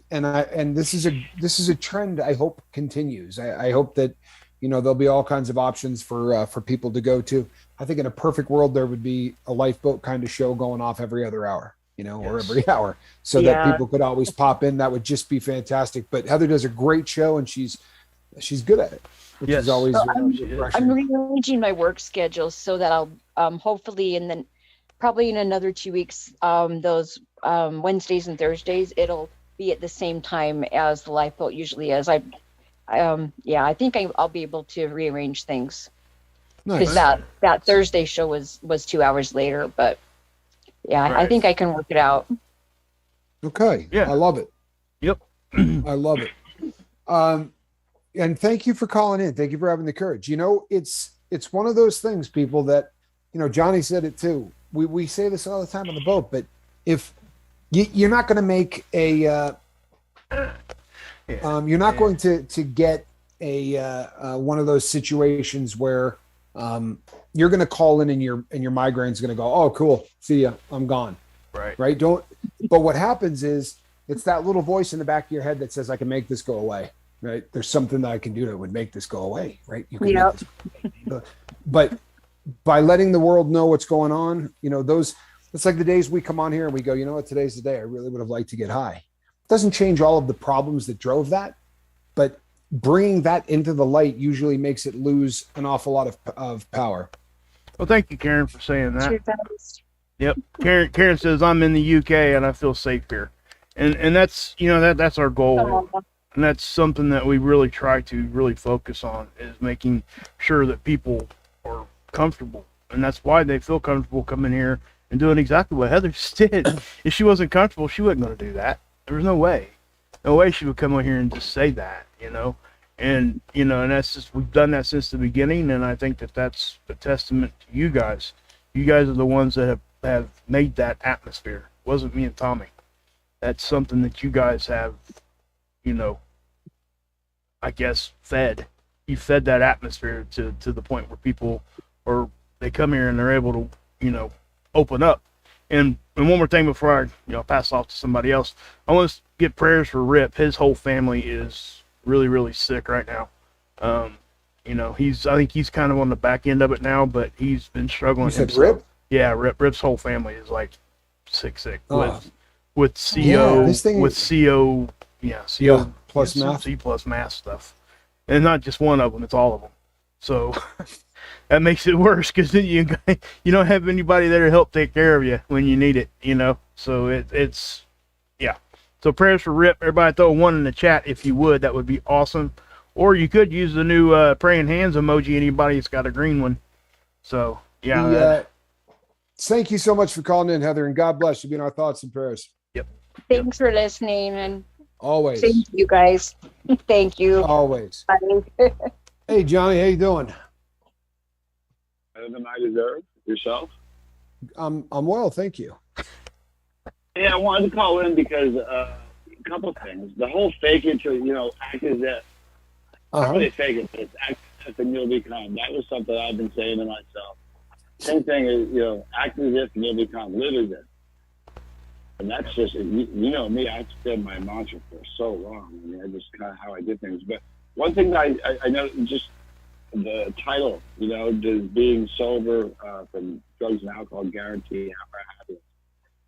this is a trend I hope continues. I hope that, you know, there'll be all kinds of options for people to go to. I think in a perfect world there would be a lifeboat kind of show going off every other hour, you know, or every hour, so that people could always pop in. That would just be fantastic. But Heather does a great show and she's good at it, which is always I'm rearranging my work schedule so that I'll hopefully probably in another 2 weeks, those Wednesdays and Thursdays, it'll be at the same time as the lifeboat usually is. I think I'll be able to rearrange things, because that Thursday show was 2 hours later, but right. I think I can work it out. Okay. Yeah. I love it. Yep. I love it. And thank you for calling in. Thank you for having the courage. You know, it's one of those things, people, that, you know, Johnny said it too. We say this all the time on the boat, but if you're not going to make you're not going to get one of those situations where you're going to call in and your migraine's going to go, oh, cool, see ya, I'm gone. Right. But what happens is it's that little voice in the back of your head that says, I can make this go away. Right. There's something that I can do that would make this go away. Right. You can make this, but by letting the world know what's going on, you know, it's like the days we come on here and we go, you know what, today's the day I really would have liked to get high. It doesn't change all of the problems that drove that, but bringing that into the light usually makes it lose an awful lot of power. Well, thank you, Karen, for saying that. Yep. Karen says, I'm in the UK and I feel safe here. And that's, you know, that's our goal. And that's something that we really try to really focus on, is making sure that people are comfortable. And that's why they feel comfortable coming here and doing exactly what Heather just did. If she wasn't comfortable, she wasn't going to do that. There was no way. No way she would come over here and just say that, you know. And, you know, and that's just, we've done that since the beginning. And I think that that's a testament to you guys. You guys are the ones that have have made that atmosphere. It wasn't me and Tommy. That's something that you guys have, you know, I guess fed. You fed that atmosphere to the point where people, or they come here and they're able to, you know, open up. And one more thing before I, you know, pass off to somebody else, I want to get prayers for Rip. His whole family is really, really sick right now. You know, I think he's kind of on the back end of it now, but he's been struggling. You said himself. Rip? Yeah, Rip's whole family is like sick Oh. with Yeah, CO this thing- with CO, yeah, CO Yeah, plus yeah, math. C plus math stuff, and not just one of them; it's all of them. So that makes it worse because you don't have anybody there to help take care of you when you need it, you know. So it's yeah. So prayers for Rip. Everybody throw one in the chat if you would. That would be awesome. Or you could use the new praying hands emoji. Anybody that's got a green one. So yeah. Thank you so much for calling in, Heather, and God bless you. Be in our thoughts and prayers. Thanks for listening, and Always. thank you guys. Thank you. Always. Bye. Hey, Johnny, how you doing? Better than I deserve. Yourself? I'm well, thank you. Yeah, I wanted to call in because a couple things. The whole fake it till, act as if. Not really fake it, but it's act as if and you'll be calm. That was something I've been saying to myself. Same thing is, act as if and you'll be calm. Live as if. And that's just, you know me, I've been my mantra for so long. I mean, I just kind of how I did things. But one thing that I know, just the title, does being sober from drugs and alcohol guarantee our happiness?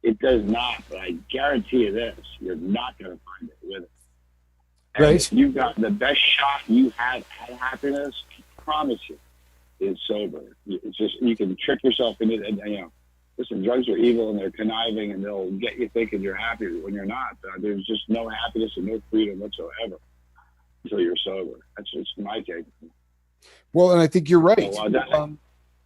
It does not, but I guarantee you this, you're not going to find it with it. And Right. if you've got the best shot you have at happiness, I promise you, is sober. It's just, you can trick yourself into it. And, listen, drugs are evil and they're conniving and they'll get you thinking you're happy when you're not. There's just no happiness and no freedom whatsoever until you're sober. That's just my take. Well, and I think you're right. So,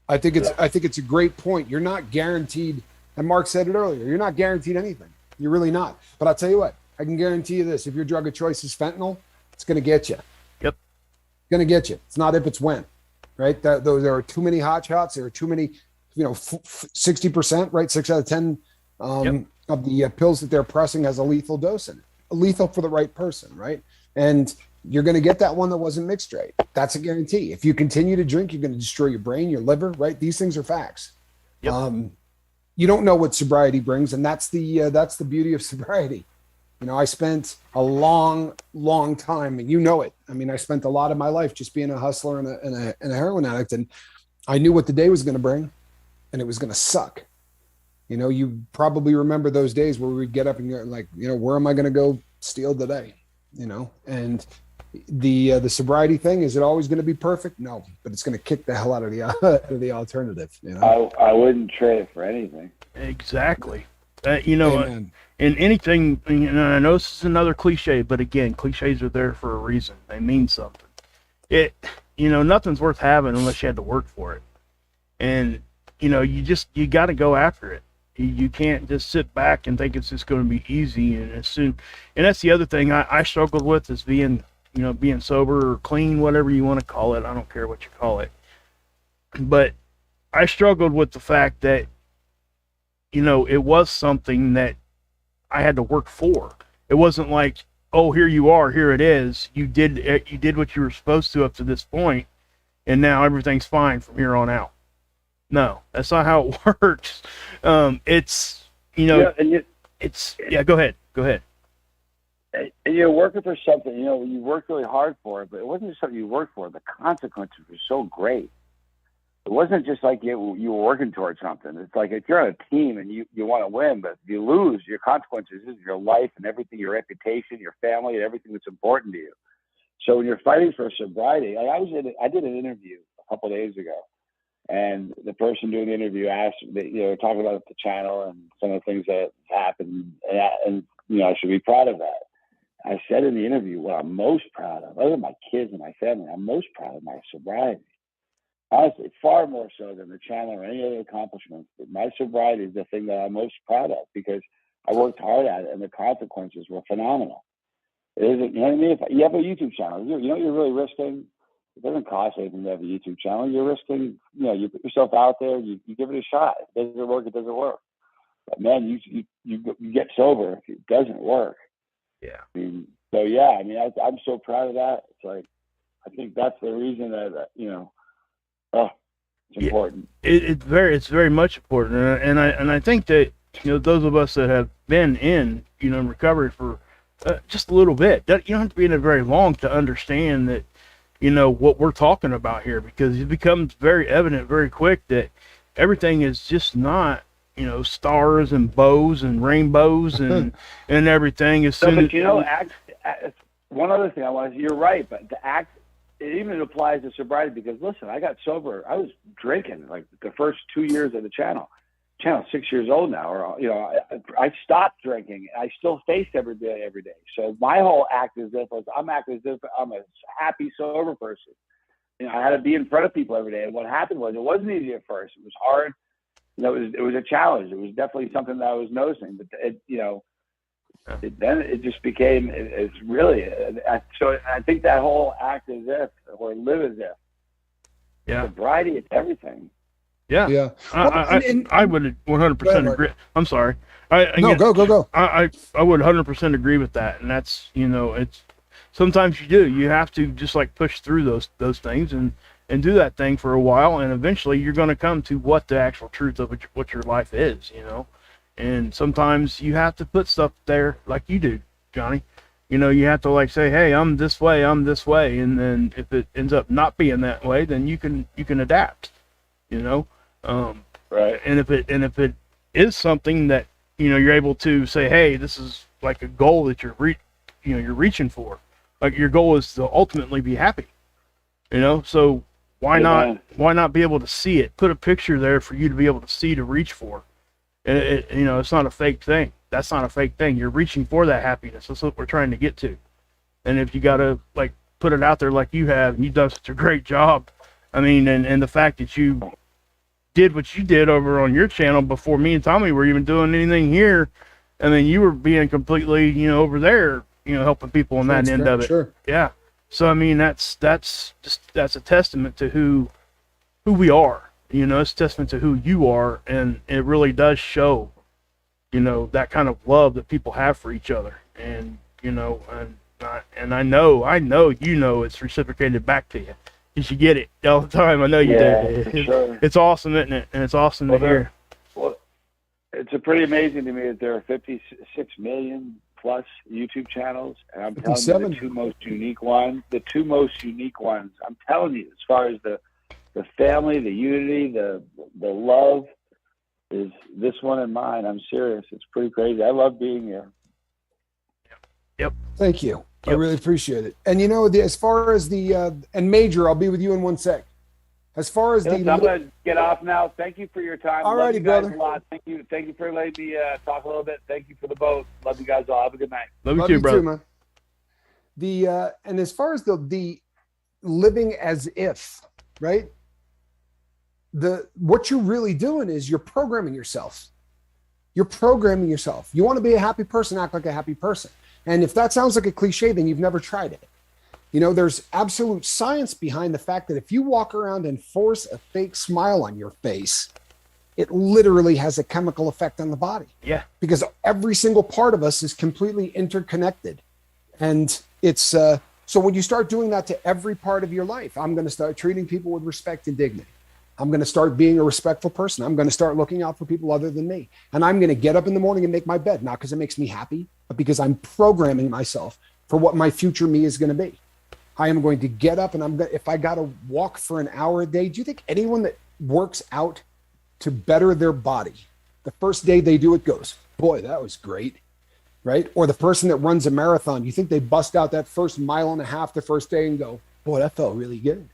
I think it's a great point. You're not guaranteed, and Mark said it earlier, you're not guaranteed anything. You're really not. But I'll tell you what, I can guarantee you this. If your drug of choice is fentanyl, it's going to get you. Yep. It's going to get you. It's not if, it's when, right? There are too many hot shots. There are too many, 60%, right? 6 out of 10 of the pills that they're pressing has a lethal dose in it. Lethal for the right person, right? And you're going to get that one that wasn't mixed right. That's a guarantee. If you continue to drink, you're going to destroy your brain, your liver, right? These things are facts. Yep. You don't know what sobriety brings, and that's the beauty of sobriety. I spent a long, long time, and you know it. I mean, I spent a lot of my life just being a hustler and a heroin addict, and I knew what the day was going to bring, and it was going to suck. You probably remember those days where we'd get up and you're like, where am I going to go steal today? And the sobriety thing, is it always going to be perfect? No, but it's going to kick the hell out of the alternative. I wouldn't trade it for anything. Exactly. Amen. And anything, I know this is another cliche, but again, cliches are there for a reason. They mean something. Nothing's worth having unless you had to work for it. And, you got to go after it. You can't just sit back and think it's just going to be easy. And that's the other thing I struggled with, is being sober or clean, whatever you want to call it. I don't care what you call it. But I struggled with the fact that, it was something that I had to work for. It wasn't like, oh, here you are, here it is. You did what you were supposed to up to this point, and now everything's fine from here on out. No, that's not how it works. It's go ahead. And you're working for something, you worked really hard for it, but it wasn't just something you worked for. The consequences were so great. It wasn't just like you were working towards something. It's like if you're on a team and you want to win, but if you lose, your consequences is your life and everything, your reputation, your family, and everything that's important to you. So when you're fighting for sobriety, I did an interview a couple of days ago, and the person doing the interview asked, talking about the channel and some of the things that happened, and I should be proud of that. I said in the interview, what I'm most proud of, other than my kids and my family, I'm most proud of my sobriety. Honestly, far more so than the channel or any other accomplishments. But my sobriety is the thing that I'm most proud of, because I worked hard at it and the consequences were phenomenal. It isn't, you know what I mean? If you have a YouTube channel, you're really risking It doesn't cost anything to have a YouTube channel. You're risking, you put yourself out there, you give it a shot. If it doesn't work, it doesn't work. But man, you get sober if it doesn't work. Yeah. I mean, so yeah, I mean, I'm so proud of that. It's like, I think that's the reason that it's important. It's very much important, and I think that those of us that have been in recovery for just a little bit, you don't have to be in it very long to understand that what we're talking about here, because it becomes very evident very quick that everything is just not stars and bows and rainbows and everything. As soon as one other thing I want to say, you're right, but the act, it even applies to sobriety, because listen, I got sober. I was drinking like the first 2 years of the channel. Channel's 6 years old now, or I stopped drinking. I still face every day. So my whole act is I'm acting as if I'm a happy sober person. I had to be in front of people every day. And what happened was, it wasn't easy at first. It was hard. It was a challenge. It was definitely something that I was noticing. But then it just became. It's really. So I think that whole act as if, or live as if. Yeah. Sobriety, it's everything. Yeah. Yeah. I would 100% agree. I'm sorry. Go. I would 100% agree with that, and that's it's sometimes you have to just like push through those things and do that thing for a while, and eventually you're going to come to what the actual truth of what your life is, and sometimes you have to put stuff there like you do, Johnny. You have to like say, hey, I'm this way, and then if it ends up not being that way, then you can adapt, Right. And if it is something that you're able to say, hey, this is like a goal that you're reaching for, like your goal is to ultimately be happy, so why not be able to see it, put a picture there for you to be able to see, to reach for, and it's not a fake thing. That's not a fake thing. You're reaching for that happiness. That's what we're trying to get to. And if you got to like put it out there like you have, and you've done such a great job, I mean, and the fact that you did what you did over on your channel before me and Tommy were even doing anything here, and then you were being completely, over there, helping people on that end of it. Sure. Yeah. So I mean, that's a testament to who we are. It's a testament to who you are, and it really does show, that kind of love that people have for each other, and I know it's reciprocated back to you. You should get it all the time. I know you do. Sure. It's awesome, isn't it? And it's awesome to hear. Well, it's pretty amazing to me that there are 56 million plus YouTube channels, and I'm telling you, the two most unique ones. I'm telling you, as far as the family, the unity, the love, is this one and mine. I'm serious. It's pretty crazy. I love being here. Yep. Thank you. Yep. I really appreciate it. And as far as the and Major, I'll be with you in 1 sec. As far as I'm going to get off now. Thank you for your time. All righty, brother. A lot. Thank you for letting me talk a little bit. Thank you for the vote. Love you guys all. Have a good night. Love you too, brother. Man. And as far as the living as if, right? What you're really doing is you're programming yourself. You're programming yourself. You want to be a happy person, act like a happy person. And if that sounds like a cliche, then you've never tried it. There's absolute science behind the fact that if you walk around and force a fake smile on your face, it literally has a chemical effect on the body. Yeah. Because every single part of us is completely interconnected. And it's, so when you start doing that to every part of your life, I'm going to start treating people with respect and dignity. I'm going to start being a respectful person. I'm going to start looking out for people other than me. And I'm going to get up in the morning and make my bed, not because it makes me happy, but because I'm programming myself for what my future me is going to be. I am going to get up, and if I got to walk for an hour a day, do you think anyone that works out to better their body, the first day they do it goes, boy, that was great, right? Or the person that runs a marathon, you think they bust out that first mile and a half the first day and go, boy, that felt really good.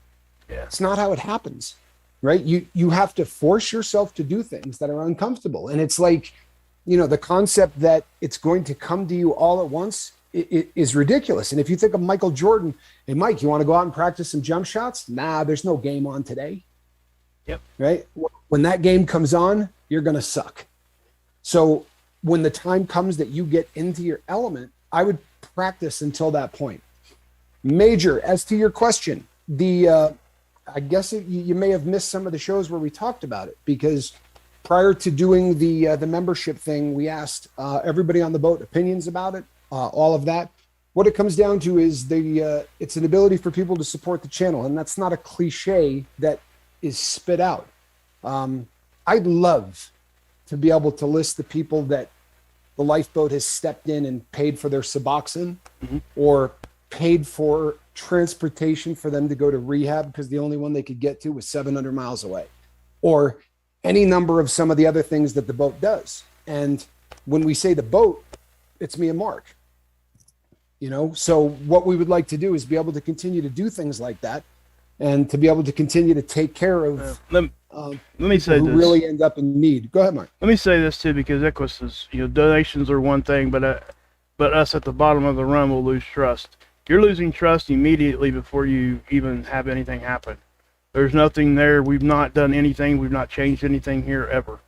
Yeah. It's not how it happens. Right? You have to force yourself to do things that are uncomfortable. And it's like, the concept that it's going to come to you all at once is ridiculous. And if you think of Michael Jordan, hey, Mike, you want to go out and practice some jump shots? Nah, there's no game on today. Yep. Right? When that game comes on, you're going to suck. So when the time comes that you get into your element, I would practice until that point. Major, as to your question, I guess you may have missed some of the shows where we talked about it, because prior to doing the membership thing, we asked everybody on the boat opinions about it, all of that. What it comes down to is it's an ability for people to support the channel, and that's not a cliche that is spit out. I'd love to be able to list the people that the lifeboat has stepped in and paid for their Suboxone, or paid for transportation for them to go to rehab because the only one they could get to was 700 miles away, or any number of some of the other things that the boat does. And when we say the boat, it's me and Mark. So what we would like to do is be able to continue to do things like that, and to be able to continue to take care of Let me say who this. really end up in need. Go ahead, Mark. Let me say this too, because Equus is, donations are one thing, but us at the bottom of the run will lose trust. You're losing trust immediately before you even have anything happen. There's nothing there. We've not done anything. We've not changed anything here ever.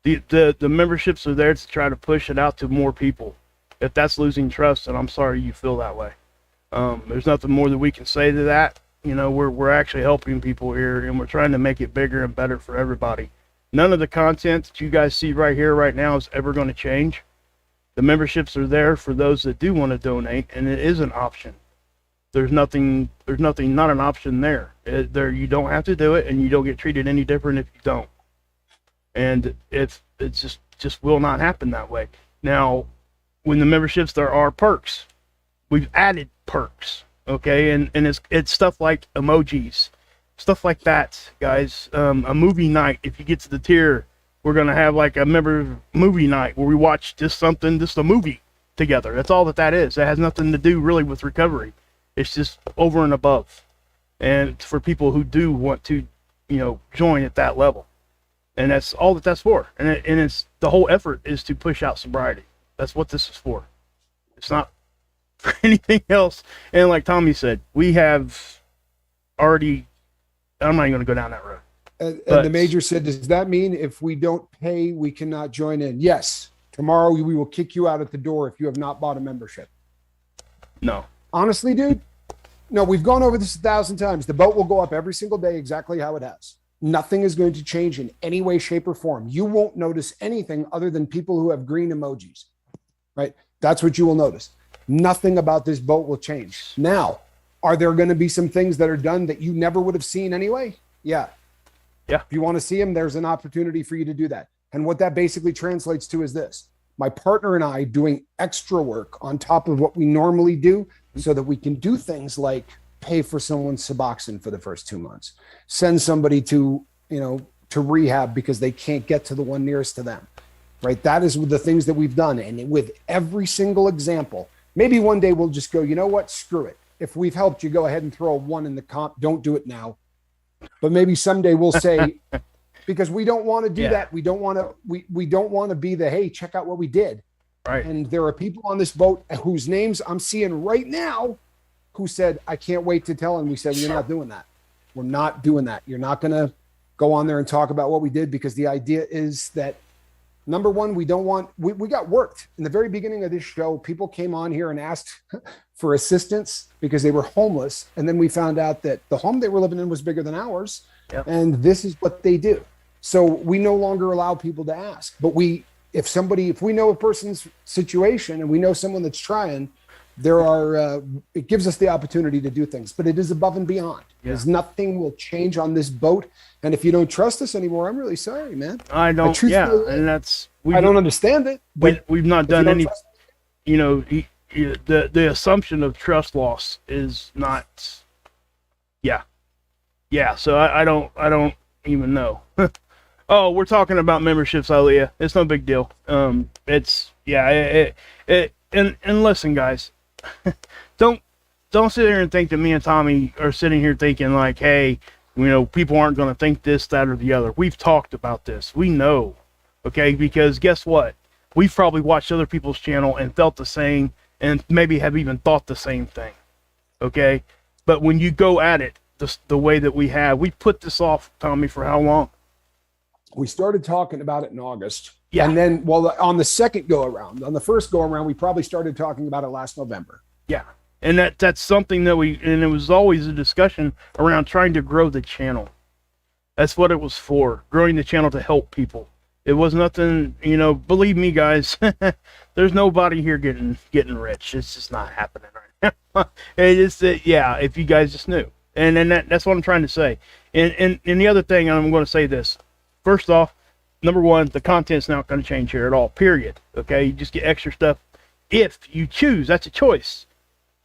The memberships are there to try to push it out to more people. If that's losing trust, then I'm sorry you feel that way. There's nothing more that we can say to that. We're actually helping people here, and we're trying to make it bigger and better for everybody. None of the content that you guys see right here, right now, is ever going to change. The memberships are there for those that do want to donate, and it is an option. There's nothing, not an option there. You don't have to do it, and you don't get treated any different if you don't. And it just will not happen that way. Now, when the memberships, there are perks. We've added perks, okay? And it's stuff like emojis, stuff like that, guys. A movie night, if you get to the tier, we're going to have like a member movie night where we watch just a movie together. That's all that is. It has nothing to do really with recovery. It's just over and above. And for people who do want to, join at that level. And that's all that's for. And it's the whole effort is to push out sobriety. That's what this is for. It's not for anything else. And like Tommy said, we have already, I'm not even going to go down that road. And the major said, does that mean if we don't pay, we cannot join in? Yes. Tomorrow we will kick you out at the door if you have not bought a membership. No. Honestly, dude, no, we've gone over this 1,000 times. The boat will go up every single day exactly how it has. Nothing is going to change in any way, shape, or form. You won't notice anything other than people who have green emojis, right? That's what you will notice. Nothing about this boat will change. Now, are there going to be some things that are done that you never would have seen anyway? Yeah. Yeah. If you want to see them, there's an opportunity for you to do that. And what that basically translates to is this: my partner and I doing extra work on top of what we normally do so that we can do things like pay for someone's Suboxone for the first 2 months, send somebody to rehab because they can't get to the one nearest to them, right? That is the things that we've done. And with every single example, maybe one day we'll just go, you know what, screw it. If we've helped you, go ahead and throw a 1 in the comp. Don't do it now. But maybe someday we'll say, because we don't want to do that. We don't want to be the, hey, check out what we did. Right. And there are people on this boat whose names I'm seeing right now who said, I can't wait to tell. And we said, we're not doing that. We're not doing that. You're not going to go on there and talk about what we did, because the idea is that, number one, we got worked. In the very beginning of this show, people came on here and asked for assistance because they were homeless. And then we found out that the home they were living in was bigger than ours. Yep. And this is what they do. So we no longer allow people to ask. But if we know a person's situation and we know someone that's trying, it gives us the opportunity to do things, but it is above and beyond. Because nothing will change on this boat. And if you don't trust us anymore, I'm really sorry, man. I don't. And that's. I don't understand it. But we've not done any. The assumption of trust loss is not. Yeah. So I don't even know. Oh, we're talking about memberships, Aaliyah. It's no big deal. And listen, guys, don't sit here and think that me and Tommy are sitting here thinking like, hey, people aren't going to think this, that, or the other. We've talked about this. We know, okay? Because guess what? We've probably watched other people's channel and felt the same, and maybe have even thought the same thing, okay? But when you go at it the way that we put this off, Tommy, for how long? We started talking about it in August. Yeah. And then, on the second go around, on the first go around, we probably started talking about it last November. Yeah. And that's something that and it was always a discussion around trying to grow the channel. That's what it was for, growing the channel to help people. It was nothing, believe me, guys, there's nobody here getting rich. It's just not happening right now. It's that, yeah, if you guys just knew. And that's what I'm trying to say. And the other thing, and I'm going to say this. First off, number one, the content's not going to change here at all, period. Okay, you just get extra stuff if you choose. That's a choice.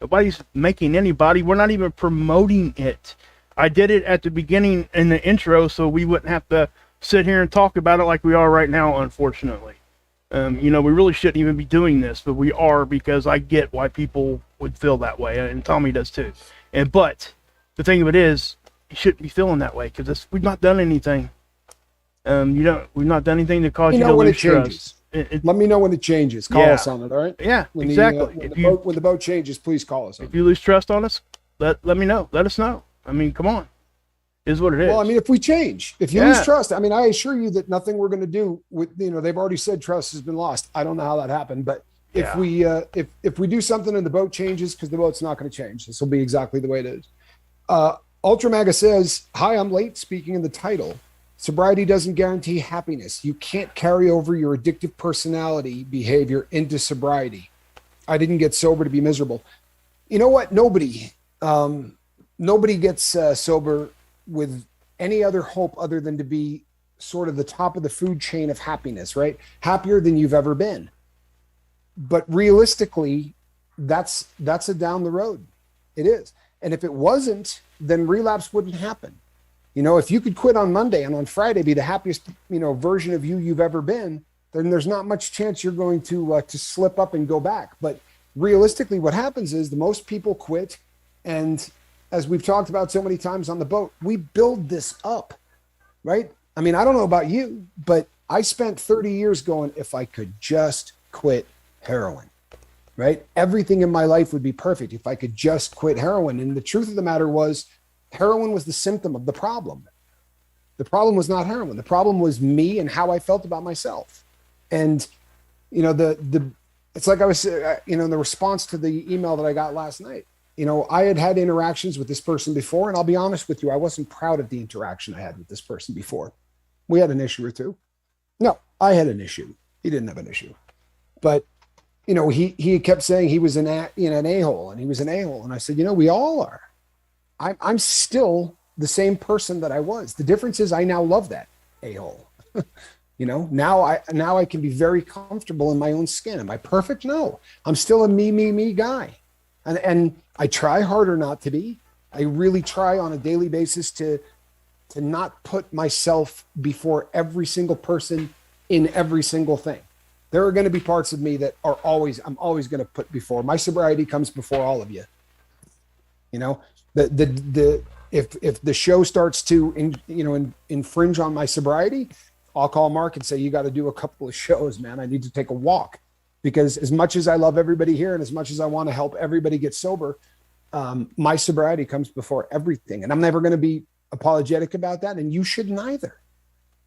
Nobody's making anybody. We're not even promoting it. I did it at the beginning in the intro so we wouldn't have to sit here and talk about it like we are right now, unfortunately. We really shouldn't even be doing this, but we are, because I get why people would feel that way, and Tommy does too. But the thing of it is, you shouldn't be feeling that way, because we've not done anything. We've not done anything to cause you to lose trust. Let me know when it changes. Call us on it, all right? Yeah, when exactly. When the boat changes, please call us on it. If you lose trust on us, let me know. Let us know. I mean, come on. It is what it is. Well, I mean, if we change, if you lose trust, I mean, I assure you that nothing we're going to do with, they've already said trust has been lost. I don't know how that happened, but if we do something and the boat changes, because the boat's not going to change, this will be exactly the way it is. Ultramaga says, hi, I'm late, speaking in the title. Sobriety doesn't guarantee happiness. You can't carry over your addictive personality behavior into sobriety. I didn't get sober to be miserable. You know what? Nobody gets sober with any other hope other than to be sort of the top of the food chain of happiness, right? Happier than you've ever been. But realistically, that's a down the road. It is. And if it wasn't, then relapse wouldn't happen. If you could quit on Monday and on Friday be the happiest, version of you've ever been, then there's not much chance you're going to slip up and go back. But realistically, what happens is the most people quit. And as we've talked about so many times on the boat, we build this up, right? I mean, I don't know about you, but I spent 30 years going, if I could just quit heroin, right? Everything in my life would be perfect if I could just quit heroin. And the truth of the matter was, heroin was the symptom of the problem. The problem was not heroin. The problem was me and how I felt about myself. And, it's like I was, in the response to the email that I got last night, I had interactions with this person before, and I'll be honest with you, I wasn't proud of the interaction I had with this person before. We had an issue or two. No, I had an issue. He didn't have an issue. But, he kept saying he was an a-hole, and he was an a-hole. And I said, we all are. I'm still the same person that I was. The difference is I now love that a-hole. Now I can be very comfortable in my own skin. Am I perfect? No, I'm still a me guy. And I try harder not to be. I really try on a daily basis to not put myself before every single person in every single thing. There are going to be parts of me that I'm always going to put before. My sobriety comes before all of you. If the show starts to infringe on my sobriety, I'll call Mark and say, you got to do a couple of shows, man. I need to take a walk, because as much as I love everybody here and as much as I want to help everybody get sober, my sobriety comes before everything. And I'm never going to be apologetic about that. And you shouldn't either,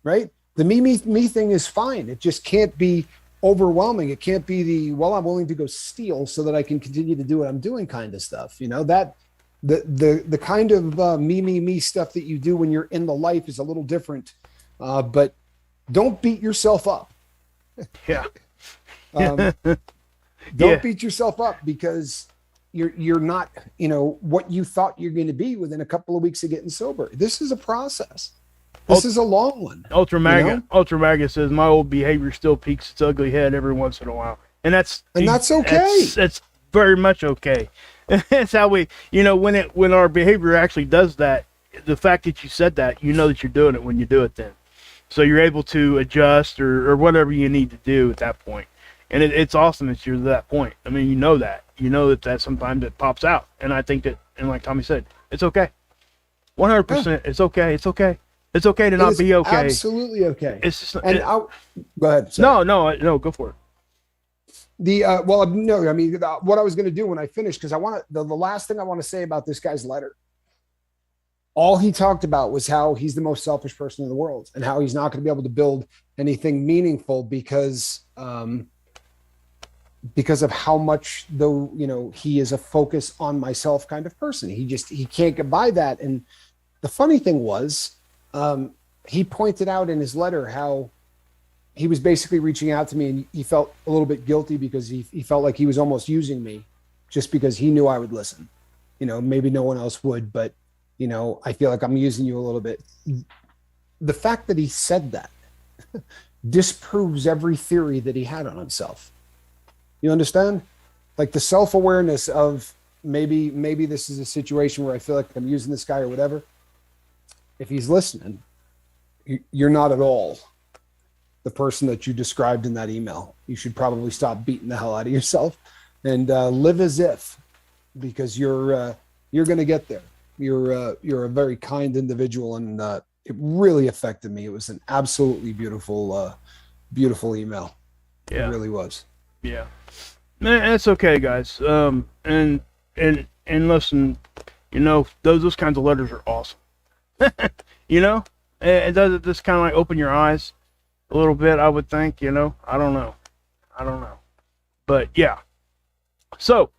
right? The me thing is fine. It just can't be overwhelming. It can't be I'm willing to go steal so that I can continue to do what I'm doing kind of stuff. That the kind of me stuff that you do when you're in the life is a little different, but don't beat yourself up. Yeah. Don't beat yourself up because you're not, what you thought you're going to be within a couple of weeks of getting sober. This is a process. This is a long one. Ultramaga says my old behavior still peeks its ugly head every once in a while. And that's okay. That's very much okay. That's how we, when our behavior actually does that, the fact that you said that, that you're doing it when you do it then. So you're able to adjust or whatever you need to do at that point. And it's awesome that you're to that point. I mean, that sometimes it pops out. And I think that, and like Tommy said, it's okay. 100%. It's okay. It's okay. It's okay to not be okay. Absolutely okay. It's just, go ahead. Sorry. No, go for it. What I was going to do when I finished, because I want to, the last thing I want to say about this guy's letter, all he talked about was how he's the most selfish person in the world and how he's not going to be able to build anything meaningful because because of how much, though, you know, he is a focus on myself kind of person. He can't get by that. And the funny thing was, he pointed out in his letter how he was basically reaching out to me, and he felt a little bit guilty because he felt like he was almost using me just because he knew I would listen. You know, maybe no one else would, but, you know, I feel like I'm using you a little bit. The fact that he said that disproves every theory that he had on himself. You understand? Like the self-awareness of maybe this is a situation where I feel like I'm using this guy or whatever. If he's listening, you're not at all the person that you described in that email. You should probably stop beating the hell out of yourself and live as if, because you're going to get there. You're a very kind individual, and it really affected me. It was an absolutely beautiful email. Yeah. It really was. Yeah. Man, it's okay, guys. And listen, you know, those kinds of letters are awesome. You know, it does just kind of like open your eyes a little bit, I would think, you know. I don't know. But yeah. So,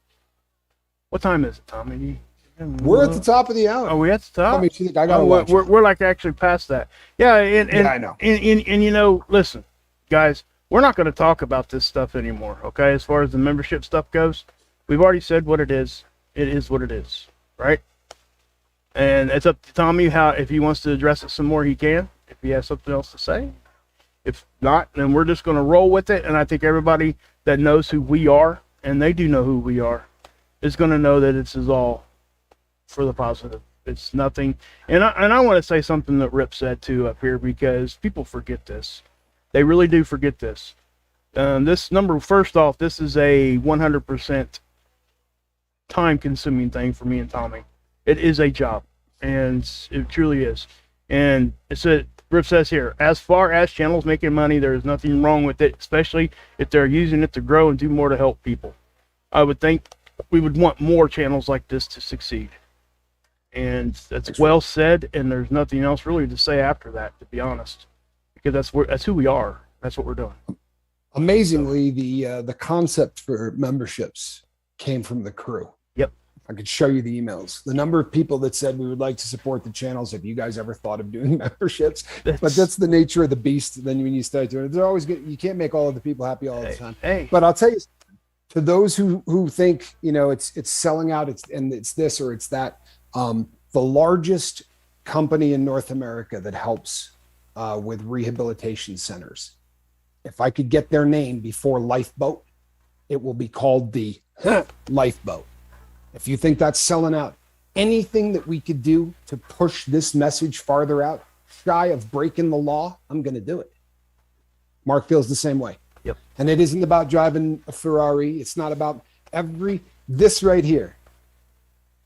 what time is it, Tommy? We're at the top of the hour. Are we at the top? I mean, I gotta watch it. We're like actually past that. Yeah, and I know. And you know, listen, guys, we're not going to talk about this stuff anymore, okay? As far as the membership stuff goes, we've already said what it is. It is what it is, right? And it's up to Tommy if he wants to address it some more, he can. If he has something else to say. If not, then we're just going to roll with it. And I think everybody that knows who we are, and they do know who we are, is going to know that this is all for the positive. It's nothing. And I want to say something that Rip said too up here, because people forget this. They really do forget this. This number, first off, this is a 100% time-consuming thing for me and Tommy. It is a job, and it truly is. And Rip says here, as far as channels making money, there is nothing wrong with it, especially if they're using it to grow and do more to help people. I would think we would want more channels like this to succeed. And that's well said, and there's nothing else really to say after that, to be honest. Because that's who we are. That's what we're doing. Amazingly, the concept for memberships came from the crew. Yep. I could show you the emails. The number of people that said we would like to support the channels. Have you guys ever thought of doing memberships? But that's the nature of the beast. Then when you start doing it, they're always good. You can't make all of the people happy all the time. Hey. But I'll tell you, to those who think, you know, it's selling out, it's this or it's that. The largest company in North America that helps with rehabilitation centers. If I could get their name before Lifeboat, it will be called the Lifeboat. If you think that's selling out, anything that we could do to push this message farther out, shy of breaking the law, I'm going to do it. Mark feels the same way. Yep. And it isn't about driving a Ferrari. It's not about this right here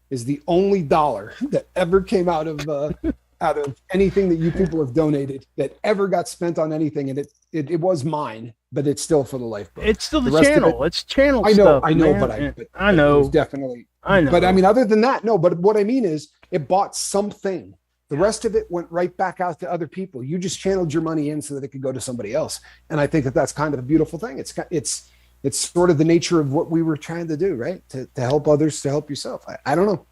is the only dollar that ever came out of anything that you people have donated that ever got spent on anything. And it was mine, but it's still for the Lifeboat. It's still the channel. It's channel stuff. I know, man. but I know. It was definitely. I know. But I mean, other than that, no. But what I mean is, it bought something. The rest of it went right back out to other people. You just channeled your money in so that it could go to somebody else. And I think that that's kind of a beautiful thing. It's sort of the nature of what we were trying to do, right? To help others, to help yourself. I don't know.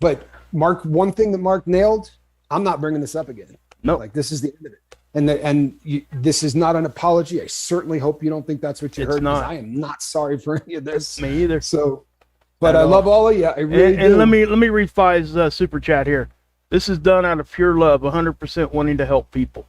But Mark, one thing that Mark nailed, I'm not bringing this up again. No. Like, this is the end of it. This is not an apology. I certainly hope you don't think that's what you heard. Not. I am not sorry for any of this. Me either. So, but I love all of you. I really do. And let me read Fi's super chat here. This is done out of pure love, 100% wanting to help people.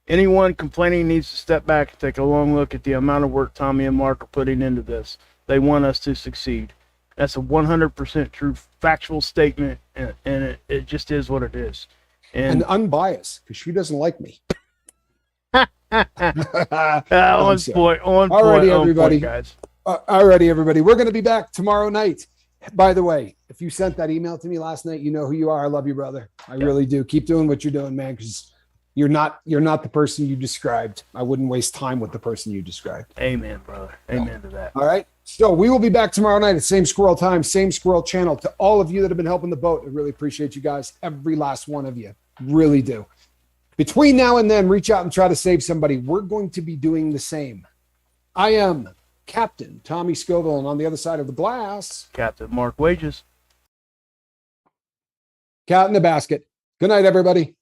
Anyone complaining needs to step back and take a long look at the amount of work Tommy and Mark are putting into this. They want us to succeed. That's a 100% true factual statement, and it just is what it is. And unbiased, because she doesn't like me. On Alrighty, everybody. Guys. Alrighty, everybody. We're going to be back tomorrow night. By the way, if you sent that email to me last night, you know who you are. I love you, brother. I really do. Keep doing what you're doing, man, because you're not the person you described. I wouldn't waste time with the person you described. Amen, brother. Amen to that. All right. So we will be back tomorrow night at same squirrel time, same squirrel channel. To all of you that have been helping the boat, I really appreciate you guys. Every last one of you. Really do. Between now and then, reach out and try to save somebody. We're going to be doing the same. I am Captain Tommy Scoville, and on the other side of the glass, Captain Mark Wages. Cat in the Basket. Good night, everybody.